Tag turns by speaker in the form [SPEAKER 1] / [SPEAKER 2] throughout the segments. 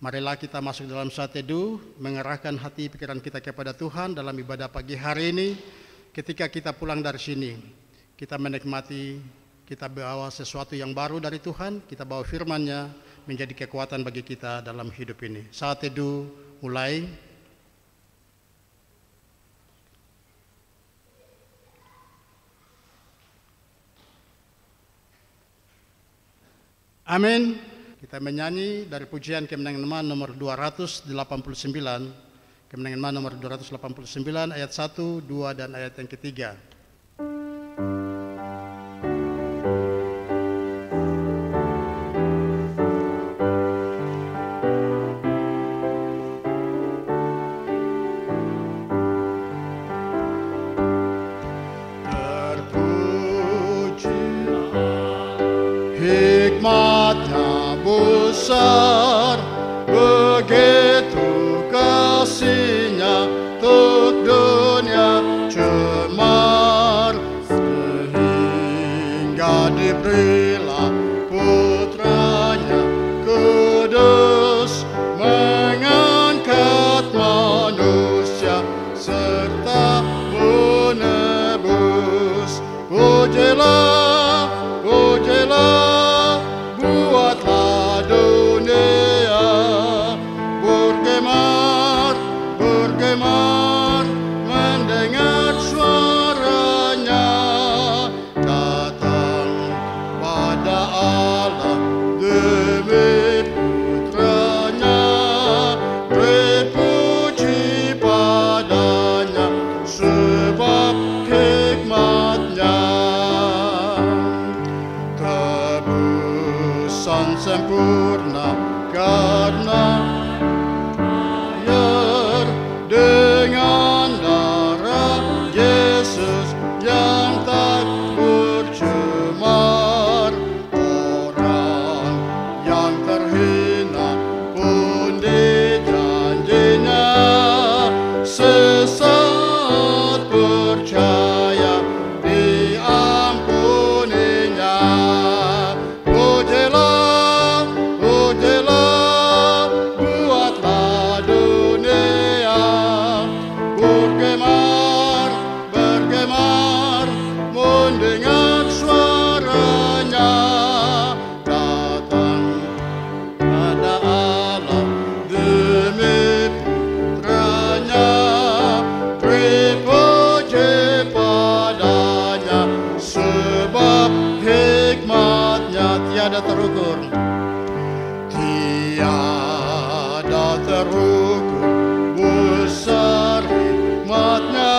[SPEAKER 1] Marilah kita masuk dalam saat teduh, mengerahkan hati pikiran kita kepada Tuhan dalam ibadah pagi hari ini. Ketika kita pulang dari sini, kita menikmati, kita bawa sesuatu yang baru dari Tuhan, kita bawa firman-Nya menjadi kekuatan bagi kita dalam hidup ini. Saat teduh mulai. Amin. Kita menyanyi dari pujian Kemenangan nomor 289. Kemenangan nomor 289 ayat 1, 2 dan ayat yang ketiga.
[SPEAKER 2] Hikmatnya besar, begitu kasihnya untuk dunia cemar, sehingga diberilah putranya kudus, mengangkat manusia serta menebus. Pujilah, pujilah, buatlah dunia bergemar, bergemar, mendengar suaranya. Datang pada Allah demi putranya, berpuji padanya sebab hikmatnya. Tebusan sempurna karena air, dengan darah Yesus yang tak bercemar. Orang yang terhina pun dijanjinya, sesat percaya diampuninya. Pujilah, pujilah, buatlah dunia bergemar, bergemar, mendengar suaranya. Datang pada Allah demi putranya, berpuji padanya sebab hikmatnya tiada terukur, tiada terukur, besar hikmatnya.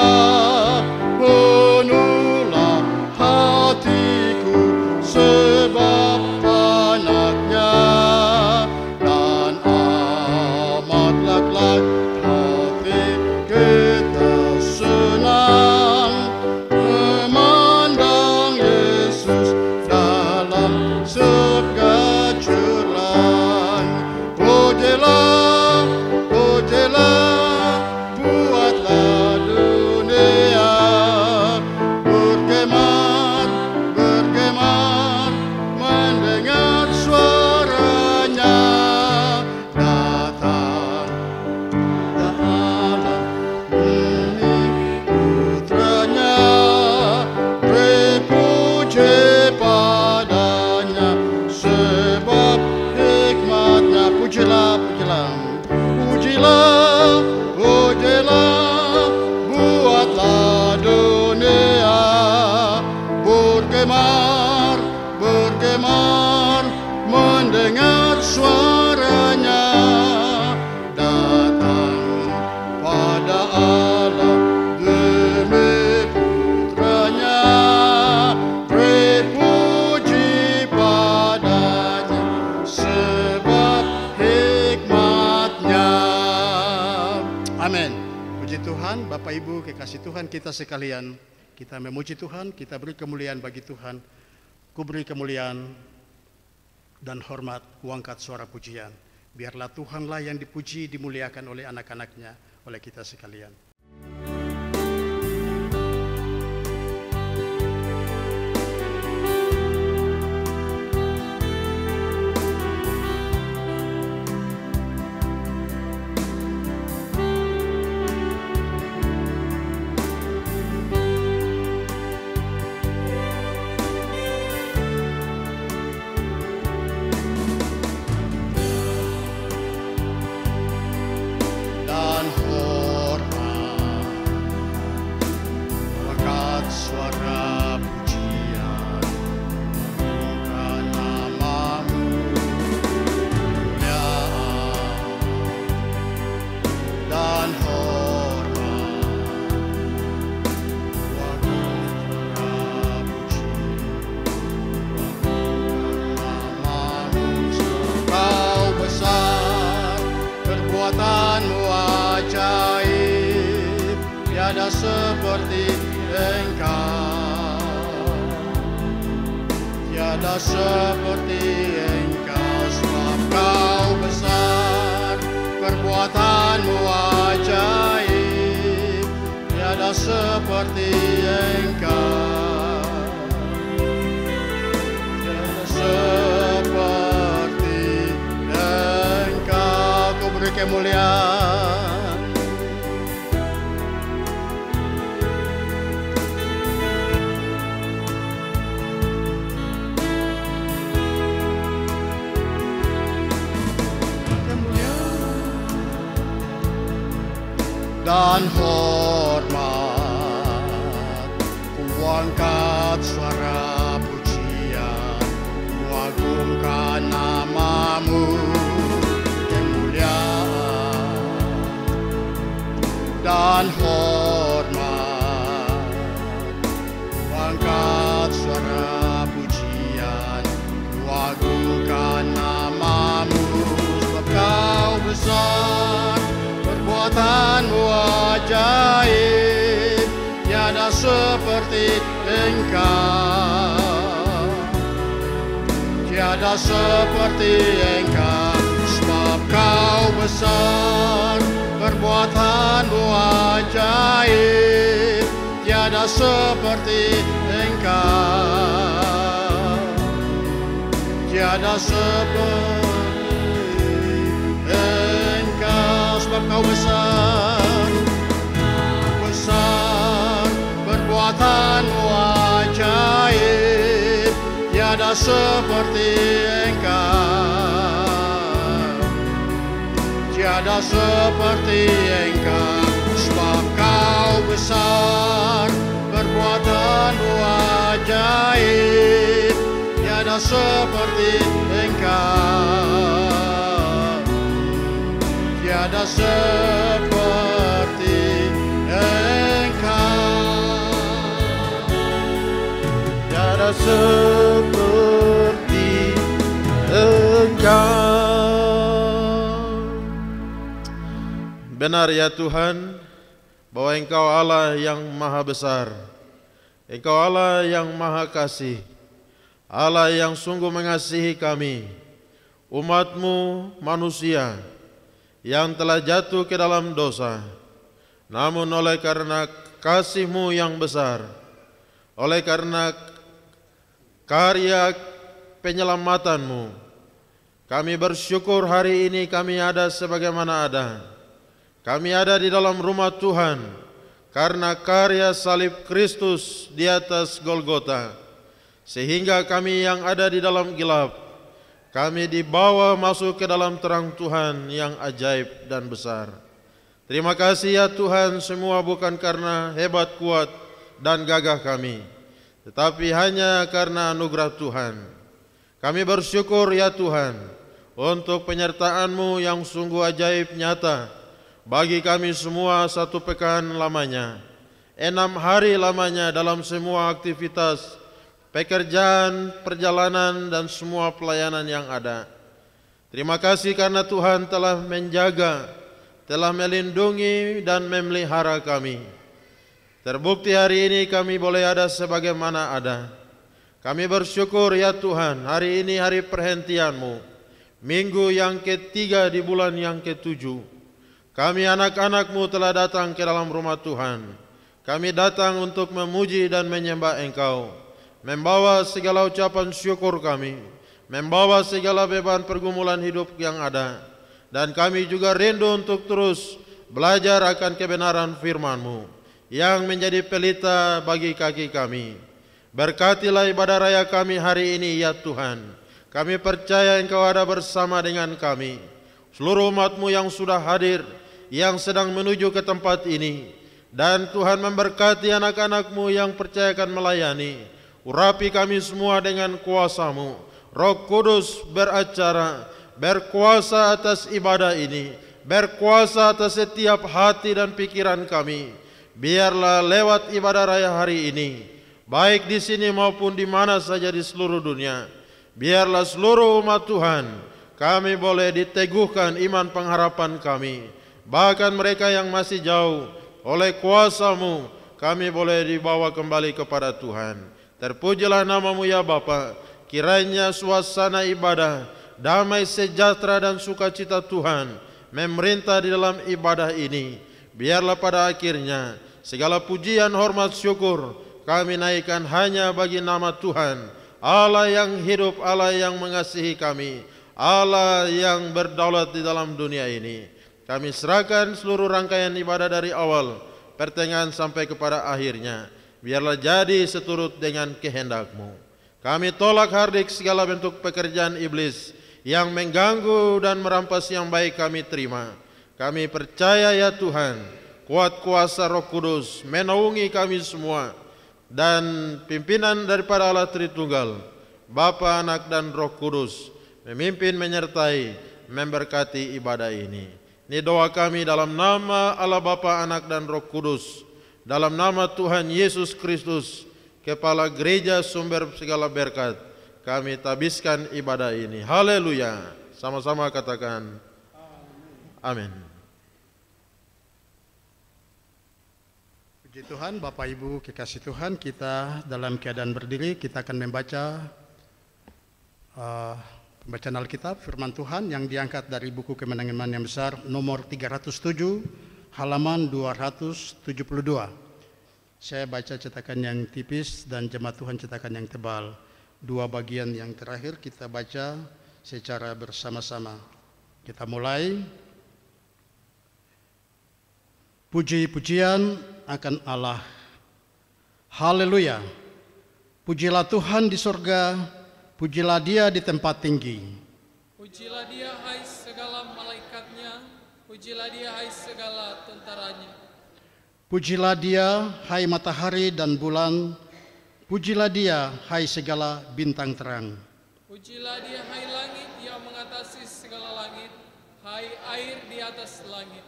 [SPEAKER 2] Penuhlah hatiku sebab anaknya, dan amatlah hati kita senang memandang Yesus dalam surga curang. Pujilah, pujilah, buatlah dunia bergemar, bergemar, mendengar suaranya. Datang pada Allah demi putranya, berpuji padanya sebab hikmatnya. Pujilah, pujilah, pujilah, pujilah, buatlah dunia bergemar, bergemar, mendengar suaranya. Datang pada Allah demi putranya, berpuji padanya sebab hikmatnya. Amin. Puji Tuhan, Bapak Ibu kekasih Tuhan kita sekalian, kita memuji Tuhan, kita beri kemuliaan bagi Tuhan. Ku beri kemuliaan dan hormat, kuangkat suara pujian. Biarlah Tuhanlah yang dipuji, dimuliakan oleh anak-anaknya, oleh kita sekalian.
[SPEAKER 1] tiada seperti Engkau, tiada seperti Engkau, sebab Kau besar, perbuatanmu ajaib, tiada seperti Engkau, tiada seperti Engkau. Kau beri kemuliaan. Dan hormat, ku angkat suara pujian, ku agungkan namamu, kemuliaan. Dan hormat, ku angkat suara pujian, ku agungkan namamu, sebab Kau besar, perbuatanmu ajaib, tiada seperti Engkau, tiada seperti Engkau, sebab Kau besar, perbuatanmu ajaib, tiada seperti Engkau, tiada seperti Engkau, sebab Kau besar, besar, perbuatanmu ajaib, tiada seperti Engkau, tiada seperti Engkau, sebab Kau besar, perbuatanmu ajaib, tiada seperti Engkau, tiada seperti Engkau, tiada seperti Engkau.
[SPEAKER 3] Benar ya Tuhan, bahwa Engkau Allah yang maha besar, Engkau Allah yang maha kasih, Allah yang sungguh mengasihi kami, umat-Mu manusia, yang telah jatuh ke dalam dosa. Namun oleh karena kasih-Mu yang besar, oleh karena karya penyelamatan-Mu, kami bersyukur hari ini kami ada sebagaimana ada. Kami ada di dalam rumah Tuhan karena karya salib Kristus di atas Golgota, sehingga kami yang ada di dalam gelap, kami dibawa masuk ke dalam terang Tuhan yang ajaib dan besar. Terima kasih ya Tuhan, semua bukan karena hebat kuat dan gagah kami, tetapi hanya karena anugerah Tuhan. Kami bersyukur ya Tuhan untuk penyertaan-Mu yang sungguh ajaib nyata bagi kami semua. 1 pekan lamanya, 6 hari lamanya dalam semua aktivitas pekerjaan, perjalanan, dan semua pelayanan yang ada. Terima kasih karena Tuhan telah menjaga, telah melindungi dan memelihara kami. Terbukti hari ini kami boleh ada sebagaimana ada. Kami bersyukur ya Tuhan, hari ini hari perhentian-Mu, minggu yang ketiga di bulan yang ke-7. Kami anak-anak-Mu telah datang ke dalam rumah Tuhan. Kami datang untuk memuji dan menyembah Engkau, membawa segala ucapan syukur kami, membawa segala beban pergumulan hidup yang ada. Dan kami juga rindu untuk terus belajar akan kebenaran firman-Mu yang menjadi pelita bagi kaki kami. Berkatilah ibadah raya kami hari ini ya Tuhan. Kami percaya Engkau ada bersama dengan kami. Seluruh umat-Mu yang sudah hadir, yang sedang menuju ke tempat ini, dan Tuhan memberkati anak-anak-Mu yang percaya akan melayani. Urapi kami semua dengan kuasa-Mu. Roh Kudus beracara, berkuasa atas ibadah ini, berkuasa atas setiap hati dan pikiran kami. Biarlah lewat ibadah raya hari ini, baik di sini maupun di mana saja di seluruh dunia, biarlah seluruh umat Tuhan kami boleh diteguhkan iman pengharapan kami. Bahkan mereka yang masih jauh, oleh kuasa-Mu kami boleh dibawa kembali kepada Tuhan. Terpujilah nama-Mu ya Bapa. Kiranya suasana ibadah, damai sejahtera dan sukacita Tuhan memerintah di dalam ibadah ini. Biarlah pada akhirnya segala pujian, hormat, syukur kami naikkan hanya bagi nama Tuhan, Allah yang hidup, Allah yang mengasihi kami, Allah yang berdaulat di dalam dunia ini. Kami serahkan seluruh rangkaian ibadah dari awal, pertengahan sampai kepada akhirnya. Biarlah jadi seturut dengan kehendak-Mu. Kami tolak hardik segala bentuk pekerjaan iblis yang mengganggu dan merampas yang baik kami terima. Kami percaya ya Tuhan, kuat kuasa Roh Kudus menaungi kami semua, dan pimpinan daripada Allah Tritunggal, Bapa, Anak, dan Roh Kudus memimpin, menyertai, memberkati ibadah ini. Ini doa kami dalam nama Allah Bapa, Anak, dan Roh Kudus, dalam nama Tuhan Yesus Kristus, Kepala Gereja sumber segala berkat, kami tabiskan ibadah ini. Haleluya. Sama-sama katakan amin.
[SPEAKER 1] Puji Tuhan, Bapak Ibu kekasih Tuhan, kita dalam keadaan berdiri, kita akan membaca pembacaan Alkitab, firman Tuhan yang diangkat dari buku Kemenangan yang Besar nomor 307, halaman 272. Saya baca cetakan yang tipis dan jemaat Tuhan cetakan yang tebal. Dua bagian yang terakhir kita baca secara bersama-sama. Kita mulai. Puji-pujian akan Allah. Haleluya. Pujilah Tuhan di sorga, pujilah Dia di tempat tinggi.
[SPEAKER 4] Pujilah Dia hai segala malaikatnya, pujilah Dia hai segala tentaranya.
[SPEAKER 1] Pujilah Dia, hai matahari dan bulan, pujilah Dia, hai segala bintang terang.
[SPEAKER 4] Pujilah Dia, hai langit yang mengatasi segala langit, hai air di atas langit.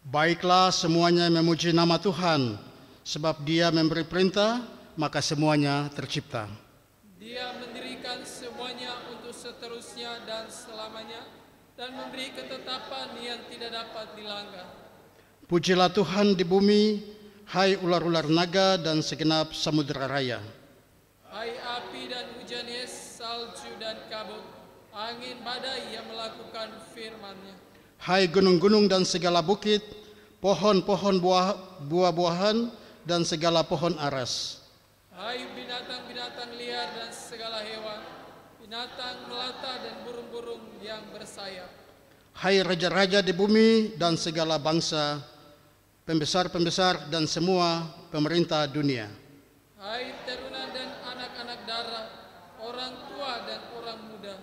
[SPEAKER 1] Baiklah semuanya memuji nama Tuhan, sebab Dia memberi perintah, maka semuanya tercipta.
[SPEAKER 4] Dia mendirikan semuanya untuk seterusnya dan selamanya, dan memberi ketetapan yang tidak dapat dilanggar.
[SPEAKER 1] Pujilah Tuhan di bumi, hai ular-ular naga dan segenap samudera raya.
[SPEAKER 4] Hai api dan hujan es, salju dan kabut, angin badai yang melakukan firman-Nya.
[SPEAKER 1] Hai gunung-gunung dan segala bukit, pohon-pohon buah-buahan dan segala pohon aras.
[SPEAKER 4] Hai binatang-binatang liar dan segala hewan, binatang melata dan burung-burung yang bersayap.
[SPEAKER 1] Hai raja-raja di bumi dan segala bangsa, pembesar-pembesar dan semua pemerintah dunia.
[SPEAKER 4] Hai teruna dan anak-anak darah, orang tua dan orang muda.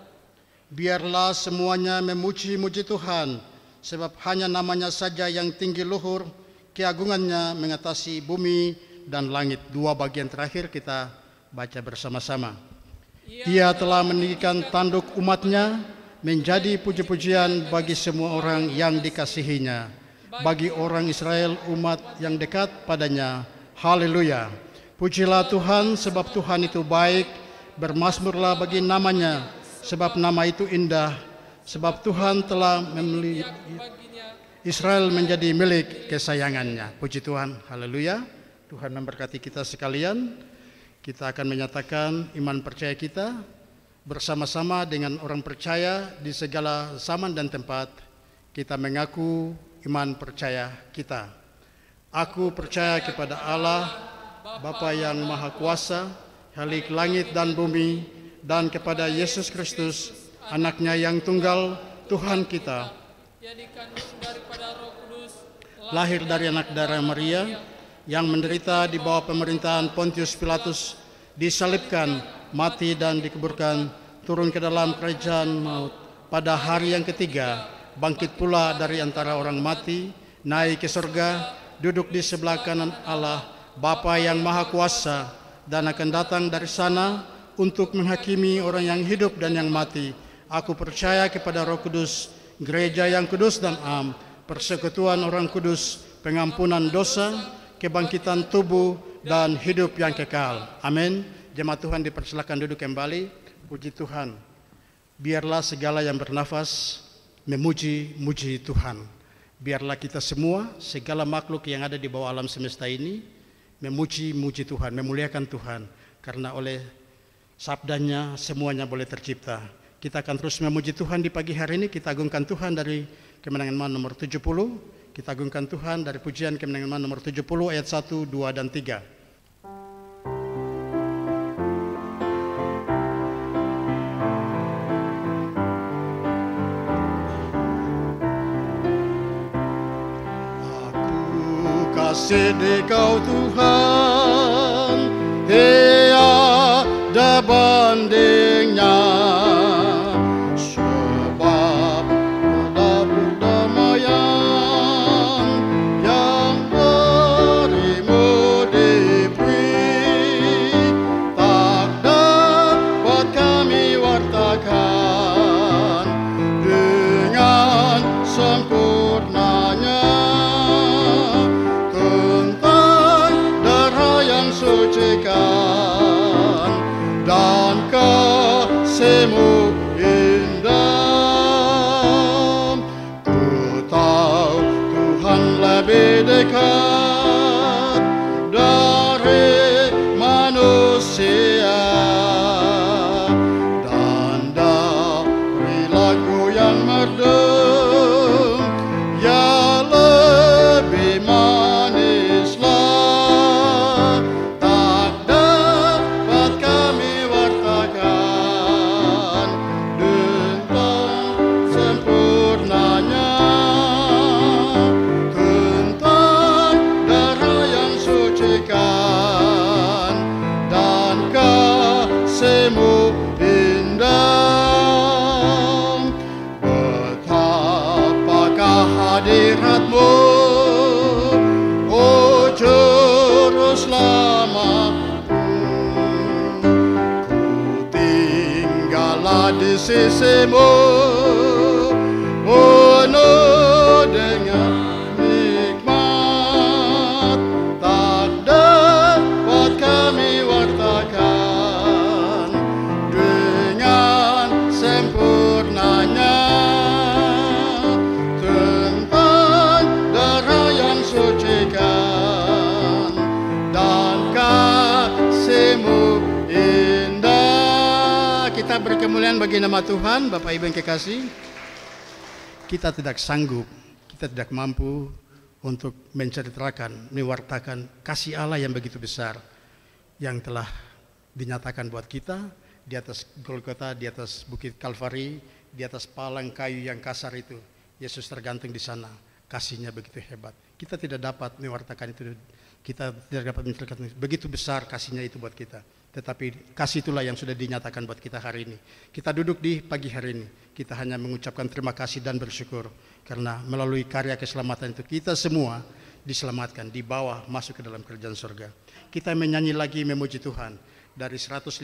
[SPEAKER 1] Biarlah semuanya memuji-muji Tuhan, sebab hanya namanya saja yang tinggi luhur, keagungannya mengatasi bumi dan langit. Dua bagian terakhir kita baca bersama-sama. Ia telah meninggikan tanduk umatnya, menjadi puji-pujian bagi semua orang yang dikasihinya. Bagi orang Israel umat yang dekat padanya. Haleluya. Pujilah Tuhan sebab Tuhan itu baik, bermazmurlah bagi namanya sebab nama itu indah, sebab Tuhan telah memilih Israel menjadi milik kesayangannya. Puji Tuhan. Haleluya. Tuhan memberkati kita sekalian. Kita akan menyatakan iman percaya kita bersama-sama dengan orang percaya di segala zaman dan tempat. Kita mengaku iman percaya kita. Aku percaya kepada Allah, Bapa yang Maha Kuasa, Khalik langit dan bumi, dan kepada Yesus Kristus, Anaknya yang tunggal, Tuhan kita,
[SPEAKER 4] yang dikandung daripada Roh Kudus,
[SPEAKER 1] lahir dari anak darah Maria, yang menderita di bawah pemerintahan Pontius Pilatus, disalibkan, mati dan dikuburkan, turun ke dalam kerajaan maut, pada hari yang ketiga, bangkit pula dari antara orang mati, naik ke surga, duduk di sebelah kanan Allah, Bapa yang Maha Kuasa, dan akan datang dari sana untuk menghakimi orang yang hidup dan yang mati. Aku percaya kepada Roh Kudus, gereja yang kudus dan am, persekutuan orang kudus, pengampunan dosa, kebangkitan tubuh, dan hidup yang kekal. Amin. Jemaat Tuhan dipersilakan duduk kembali. Puji Tuhan. Biarlah segala yang bernafas memuji-muji Tuhan. Biarlah kita semua, segala makhluk yang ada di bawah alam semesta ini, memuji Tuhan, memuliakan Tuhan. Karena oleh sabdanya semuanya boleh tercipta. Kita akan terus memuji Tuhan di pagi hari ini. Kita agungkan Tuhan dari Kemenangan Iman nomor 70. Kita agungkan Tuhan dari pujian Kemenangan Iman nomor 70 ayat 1, 2, dan 3. Kasih di Kau Tuhan, tiada bandingnya, sebab ada perdamaian yang darimu diberi, tak dapat kami wartakan dengan sempurnanya. Dan kasih-Mu indah. Ku tahu Tuhan lebih dekat dari manusia, dan dari lagu yang merdu ya lebih manislah. Hadirat-Mu, oh Juru Selamat-Ku, ku tinggallah di sisi-Mu, penuh dengan nikmat, tak dapat kami wartakan dengan sempurnanya. Kita berkemuliaan bagi nama Tuhan. Bapak Ibu yang kekasih, kita tidak sanggup, kita tidak mampu untuk menceritakan, mewartakan kasih Allah yang begitu besar yang telah dinyatakan buat kita di atas Golgota, di atas Bukit Kalvari, di atas palang kayu yang kasar itu. Yesus tergantung di sana. Kasihnya begitu hebat. Kita tidak dapat mewartakan itu. Kita tidak dapat menceritakan begitu besar kasihnya itu buat kita. Tetapi kasih itulah yang sudah dinyatakan buat kita hari ini. Kita duduk di pagi hari ini, kita hanya mengucapkan terima kasih dan bersyukur. Karena melalui karya keselamatan itu kita semua diselamatkan, dibawa masuk ke dalam kerajaan surga. Kita menyanyi lagi memuji Tuhan dari 154.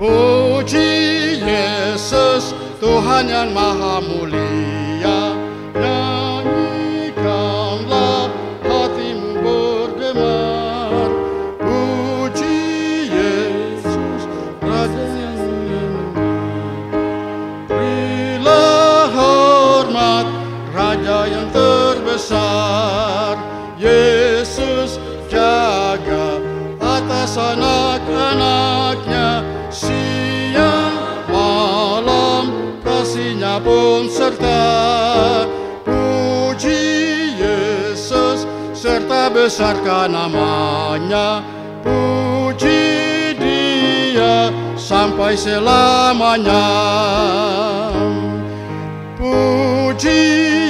[SPEAKER 1] Puji Yesus, Tuhan yang maha mulia. Nyanyikanlah, hatimu bergemar. Puji Yesus, Raja yang mulia. Berilah hormat, Raja yang terbesar. Yesus jaga atas anak-anaknya, siang malam kasih-Nya pun serta. Puji Yesus, serta besarkan namanya. Puji Dia sampai selamanya. Puji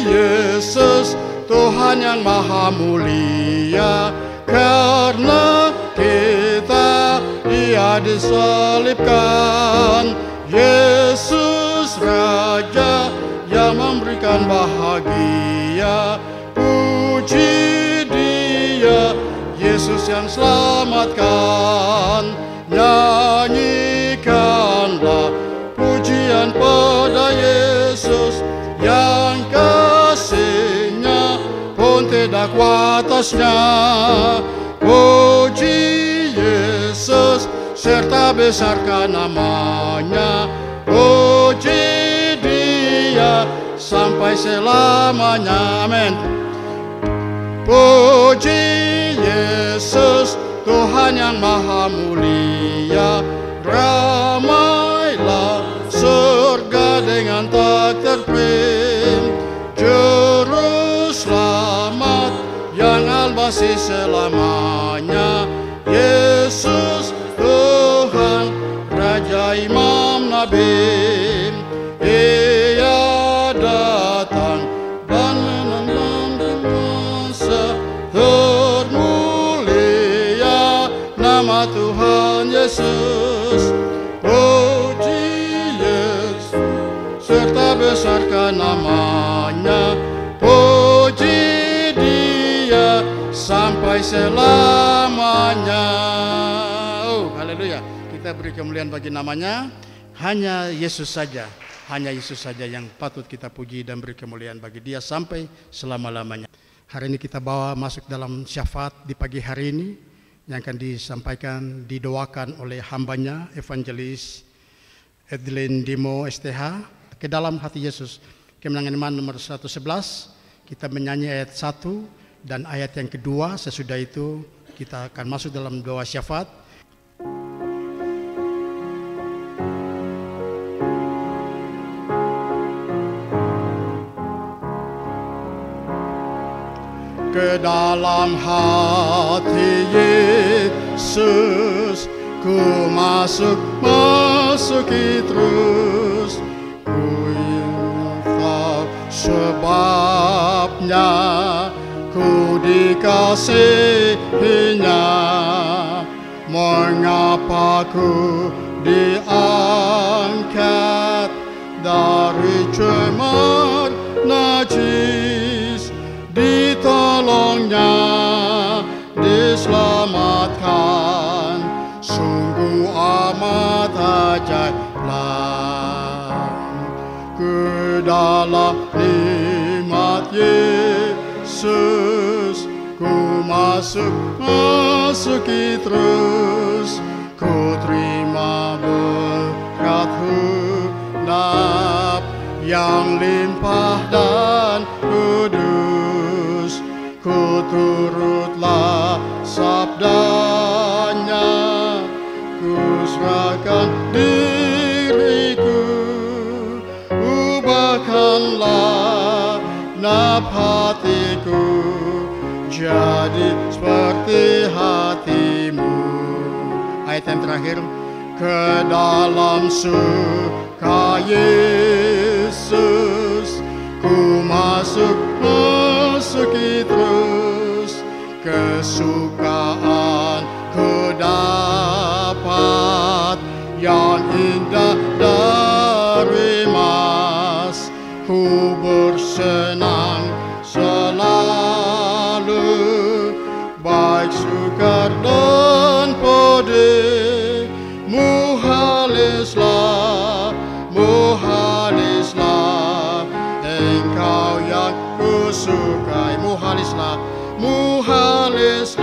[SPEAKER 1] Yesus, Tuhan yang maha mulia. Karena kita Dia disalibkan. Yesus Raja yang memberikan bahagia. Puji Dia, Yesus yang selamatkan. Nyanyikanlah pujian pada Yesus yang kasih-Nya pun tidak batasnya. Puji Yesus, serta besarkan namanya. Puji Dia sampai selamanya. Amin. Puji Yesus, Tuhan yang maha mulia. Ramailah surga dengan tak terprim. Juru selamat yang al-Masih selamanya. Yesus Tuhan, Raja Imam Nabi. Ia datang dan menenangkan masa. Termulia nama Tuhan Yesus. Puji Yesus serta besarkan namanya. Puji Dia sampai selamanya. Oh, haleluya. Kita beri kemuliaan bagi namanya. Hanya Yesus saja yang patut kita puji dan beri kemuliaan bagi Dia sampai selama-lamanya. Hari ini kita bawa masuk dalam syafaat di pagi hari ini yang akan disampaikan, didoakan oleh hambanya Evangelis Edlin Dimo STH ke dalam hati Yesus. Kemenangan iman nomor 111, kita menyanyi ayat 1 dan ayat yang kedua. Sesudah itu kita akan masuk dalam doa syafaat. Ke dalam hati Yesus ku masuki terus. Ku ingin tahu sebabnya ku dikasihinya. Mengapa ku diangkat dari cemar najis. Ditolongnya, diselamatkan, sungguh amat ajaiblah. Ke dalam nikmat Yesus ku masuki terus. Ku terima berkat hendak yang limpah dan kudus. Ku turutlah sabdanya, ku serahkan diriku. Ubahkanlah naf hatiku jadi seperti hatimu. Ayat yang terakhir. Ke dalam suka Yesus ku masuki terus. Kesukaan ku dapat yang indah dari emas. Ku bersenang selalu, baik sukar dan pedih. Muhalislah, muhalislah, Engkau yang ku sukai. Muhalislah, muhalislah,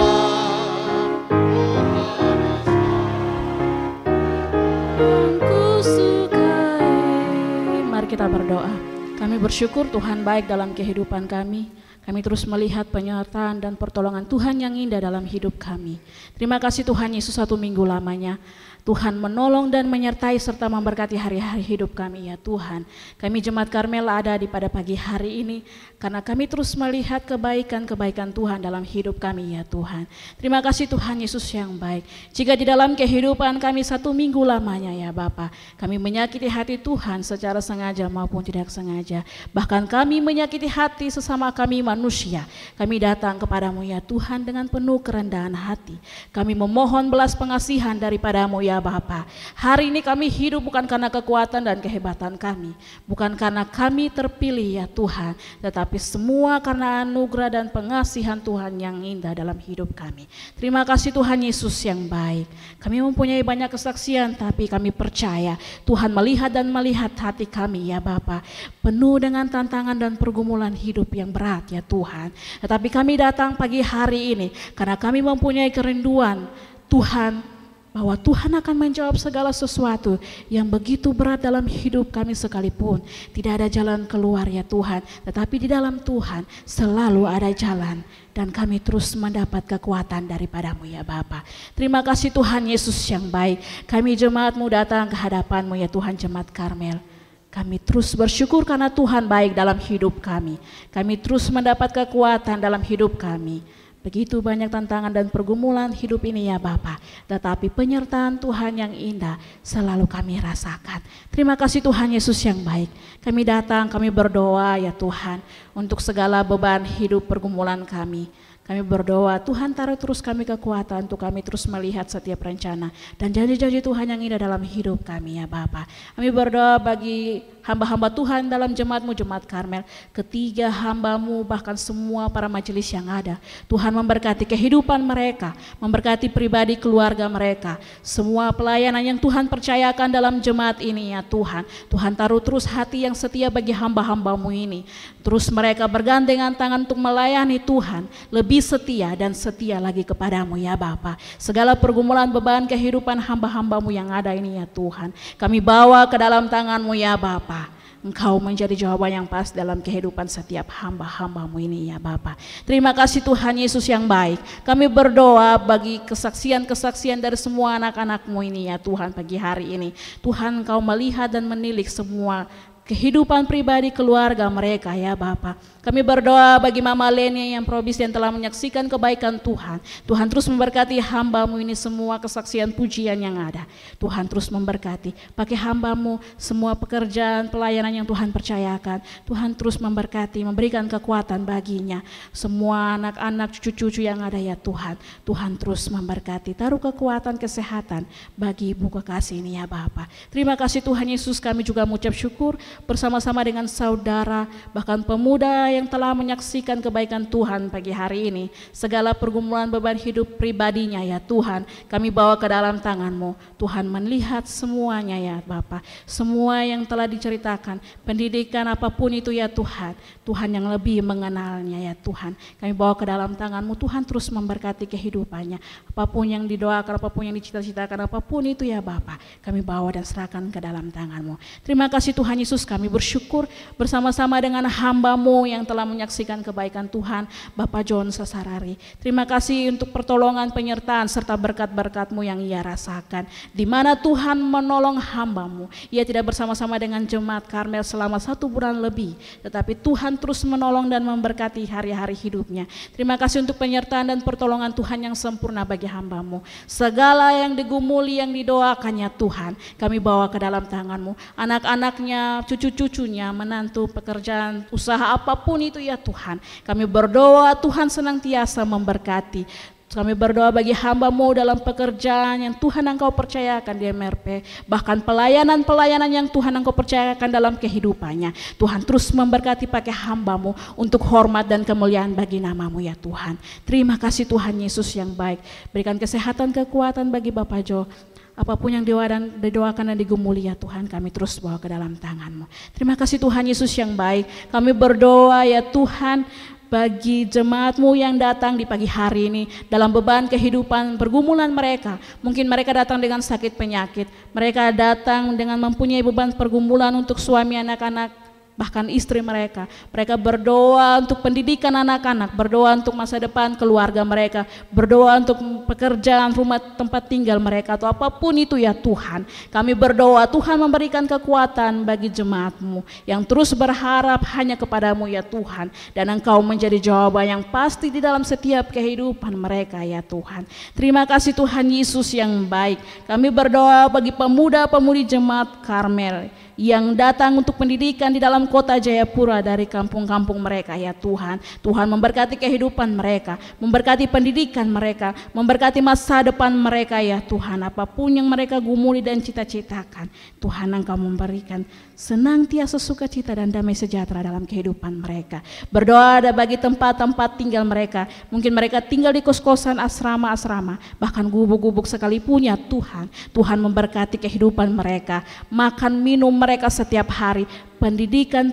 [SPEAKER 5] yang ku sukai. Mari kita berdoa. Kami bersyukur Tuhan baik dalam kehidupan kami. Kami terus melihat penyertaan dan pertolongan Tuhan yang indah dalam hidup kami. Terima kasih Tuhan Yesus, 1 minggu lamanya Tuhan menolong dan menyertai serta memberkati hari-hari hidup kami ya Tuhan. Kami Jemaat Karmel ada di pada pagi hari ini karena kami terus melihat kebaikan-kebaikan Tuhan dalam hidup kami ya Tuhan. Terima kasih Tuhan Yesus yang baik. Jika di dalam kehidupan kami 1 minggu lamanya ya Bapa, kami menyakiti hati Tuhan secara sengaja maupun tidak sengaja. Bahkan kami menyakiti hati sesama kami manusia. Kami datang kepadamu ya Tuhan dengan penuh kerendahan hati. Kami memohon belas pengasihan daripadamu ya Bapa. Hari ini kami hidup bukan karena kekuatan dan kehebatan kami, bukan karena kami terpilih ya Tuhan, tetapi semua karena anugerah dan pengasihan Tuhan yang indah dalam hidup kami. Terima kasih Tuhan Yesus yang baik. Kami mempunyai banyak kesaksian, tapi kami percaya Tuhan melihat dan melihat hati kami ya Bapa, penuh dengan tantangan dan pergumulan hidup yang berat ya Tuhan. Tetapi kami datang pagi hari ini karena kami mempunyai kerinduan Tuhan bahwa Tuhan akan menjawab segala sesuatu yang begitu berat dalam hidup kami sekalipun. Tidak ada jalan keluar ya Tuhan, tetapi di dalam Tuhan selalu ada jalan, dan kami terus mendapat kekuatan daripada-Mu ya Bapa. Terima kasih Tuhan Yesus yang baik. Kami jemaat-Mu datang ke hadapan-Mu ya Tuhan, jemaat Karmel. Kami terus bersyukur karena Tuhan baik dalam hidup kami. Kami terus mendapat kekuatan dalam hidup kami. Begitu banyak tantangan dan pergumulan hidup ini ya Bapa, tetapi penyertaan Tuhan yang indah selalu kami rasakan. Terima kasih Tuhan Yesus yang baik. Kami datang, kami berdoa ya Tuhan untuk segala beban hidup pergumulan kami. Kami berdoa, Tuhan taruh terus kami kekuatan untuk kami terus melihat setiap rencana dan janji-janji Tuhan yang indah dalam hidup kami ya Bapa. Kami berdoa bagi hamba-hamba Tuhan dalam jemaat-Mu, jemaat Karmel, ketiga hamba-Mu, bahkan semua para majelis yang ada. Tuhan memberkati kehidupan mereka, memberkati pribadi keluarga mereka, semua pelayanan yang Tuhan percayakan dalam jemaat ini ya Tuhan. Tuhan taruh terus hati yang setia bagi hamba-hamba-Mu ini. Terus mereka bergandengan tangan untuk melayani Tuhan, lebih setia dan setia lagi kepadamu ya Bapa. Segala pergumulan beban kehidupan hamba-hamba-Mu yang ada ini ya Tuhan, kami bawa ke dalam tangan-Mu ya Bapa. Engkau menjadi jawaban yang pas dalam kehidupan setiap hamba-hamba-Mu ini ya Bapa. Terima kasih Tuhan Yesus yang baik. Kami berdoa bagi kesaksian-kesaksian dari semua anak-anak-Mu ini ya Tuhan pagi hari ini. Tuhan Engkau melihat dan menilik semua kehidupan pribadi keluarga mereka ya Bapa. Kami berdoa bagi Mama Leni yang probis yang telah menyaksikan kebaikan Tuhan. Tuhan terus memberkati hamba-Mu ini, semua kesaksian pujian yang ada. Tuhan terus memberkati. Pakai hamba-Mu semua pekerjaan pelayanan yang Tuhan percayakan. Tuhan terus memberkati, memberikan kekuatan baginya. Semua anak-anak cucu-cucu yang ada ya Tuhan. Tuhan terus memberkati. Taruh kekuatan kesehatan bagi ibu kekasih ini ya Bapa. Terima kasih Tuhan Yesus, kami juga mengucap syukur bersama-sama dengan saudara, bahkan pemuda yang telah menyaksikan kebaikan Tuhan pagi hari ini. Segala pergumulan beban hidup pribadinya ya Tuhan, kami bawa ke dalam tangan-Mu. Tuhan melihat semuanya ya Bapa, semua yang telah diceritakan, pendidikan apapun itu ya Tuhan, Tuhan yang lebih mengenalnya ya Tuhan, kami bawa ke dalam tangan-Mu. Tuhan terus memberkati kehidupannya, apapun yang didoakan, apapun yang dicita-citakan, apapun itu ya Bapa, kami bawa dan serahkan ke dalam tangan-Mu. Terima kasih Tuhan Yesus, kami bersyukur bersama-sama dengan hamba-Mu yang telah menyaksikan kebaikan Tuhan, Bapak John Sasarari. Terima kasih untuk pertolongan, penyertaan, serta berkat-berkat-Mu yang ia rasakan. Di mana Tuhan menolong hamba-Mu, ia tidak bersama-sama dengan jemaat Karmel selama 1 bulan lebih, tetapi Tuhan terus menolong dan memberkati hari-hari hidupnya. Terima kasih untuk penyertaan dan pertolongan Tuhan yang sempurna bagi hamba-Mu. Segala yang digumuli, yang didoakannya Tuhan, kami bawa ke dalam tangan-Mu. Anak-anaknya, cucu-cucunya, menantu, pekerjaan, usaha apapun itu ya Tuhan, kami berdoa Tuhan senantiasa memberkati. Kami berdoa bagi hamba-Mu dalam pekerjaan yang Tuhan Engkau percayakan di MRP, bahkan pelayanan-pelayanan yang Tuhan Engkau percayakan dalam kehidupannya. Tuhan terus memberkati pakai hamba-Mu untuk hormat dan kemuliaan bagi nama-Mu ya Tuhan. Terima kasih Tuhan Yesus yang baik. Berikan kesehatan, kekuatan bagi Bapak Jo. Apapun yang didoakan dan digumuli ya Tuhan, kami terus bawa ke dalam tangan-Mu. Terima kasih Tuhan Yesus yang baik. Kami berdoa ya Tuhan bagi jemaat-Mu yang datang di pagi hari ini dalam beban kehidupan pergumulan mereka. Mungkin mereka datang dengan sakit penyakit, mereka datang dengan mempunyai beban pergumulan untuk suami, anak-anak, bahkan istri mereka. Mereka berdoa untuk pendidikan anak-anak, berdoa untuk masa depan keluarga mereka, berdoa untuk pekerjaan, rumah tempat tinggal mereka, atau apapun itu ya Tuhan. Kami berdoa Tuhan memberikan kekuatan bagi jemaat-Mu yang terus berharap hanya kepada-Mu ya Tuhan, dan Engkau menjadi jawaban yang pasti di dalam setiap kehidupan mereka ya Tuhan. Terima kasih Tuhan Yesus yang baik. Kami berdoa bagi pemuda-pemudi jemaat Karmel yang datang untuk pendidikan di dalam kota Jayapura dari kampung-kampung mereka ya Tuhan. Tuhan memberkati kehidupan mereka, memberkati pendidikan mereka, memberkati masa depan mereka ya Tuhan. Apapun yang mereka gumuli dan cita-citakan, Tuhan Engkau memberikan senantiasa sukacita dan damai sejahtera dalam kehidupan mereka. Berdoa ada bagi tempat-tempat tinggal mereka. Mungkin mereka tinggal di kos-kosan, asrama-asrama, bahkan gubuk-gubuk sekalipun ya Tuhan. Tuhan memberkati kehidupan mereka, makan minum mereka setiap hari, pendidikan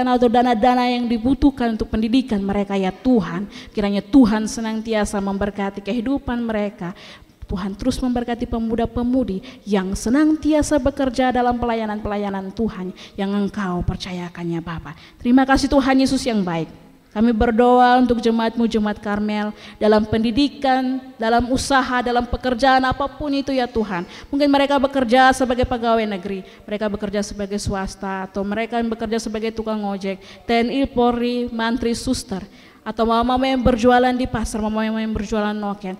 [SPEAKER 5] atau dana-dana yang dibutuhkan untuk pendidikan mereka ya Tuhan. Kiranya Tuhan senantiasa memberkati kehidupan mereka, Tuhan terus memberkati pemuda-pemudi yang senantiasa bekerja dalam pelayanan-pelayanan Tuhan yang Engkau percayakannya Bapa. Terima kasih Tuhan Yesus yang baik. Kami berdoa untuk jemaat-Mu, Jemaat Karmel, dalam pendidikan, dalam usaha, dalam pekerjaan apapun itu ya Tuhan. Mungkin mereka bekerja sebagai pegawai negeri, mereka bekerja sebagai swasta, atau mereka yang bekerja sebagai tukang ojek, TNI, Polri, mantri, suster, atau mama-mama yang berjualan di pasar, mama-mama yang berjualan noken,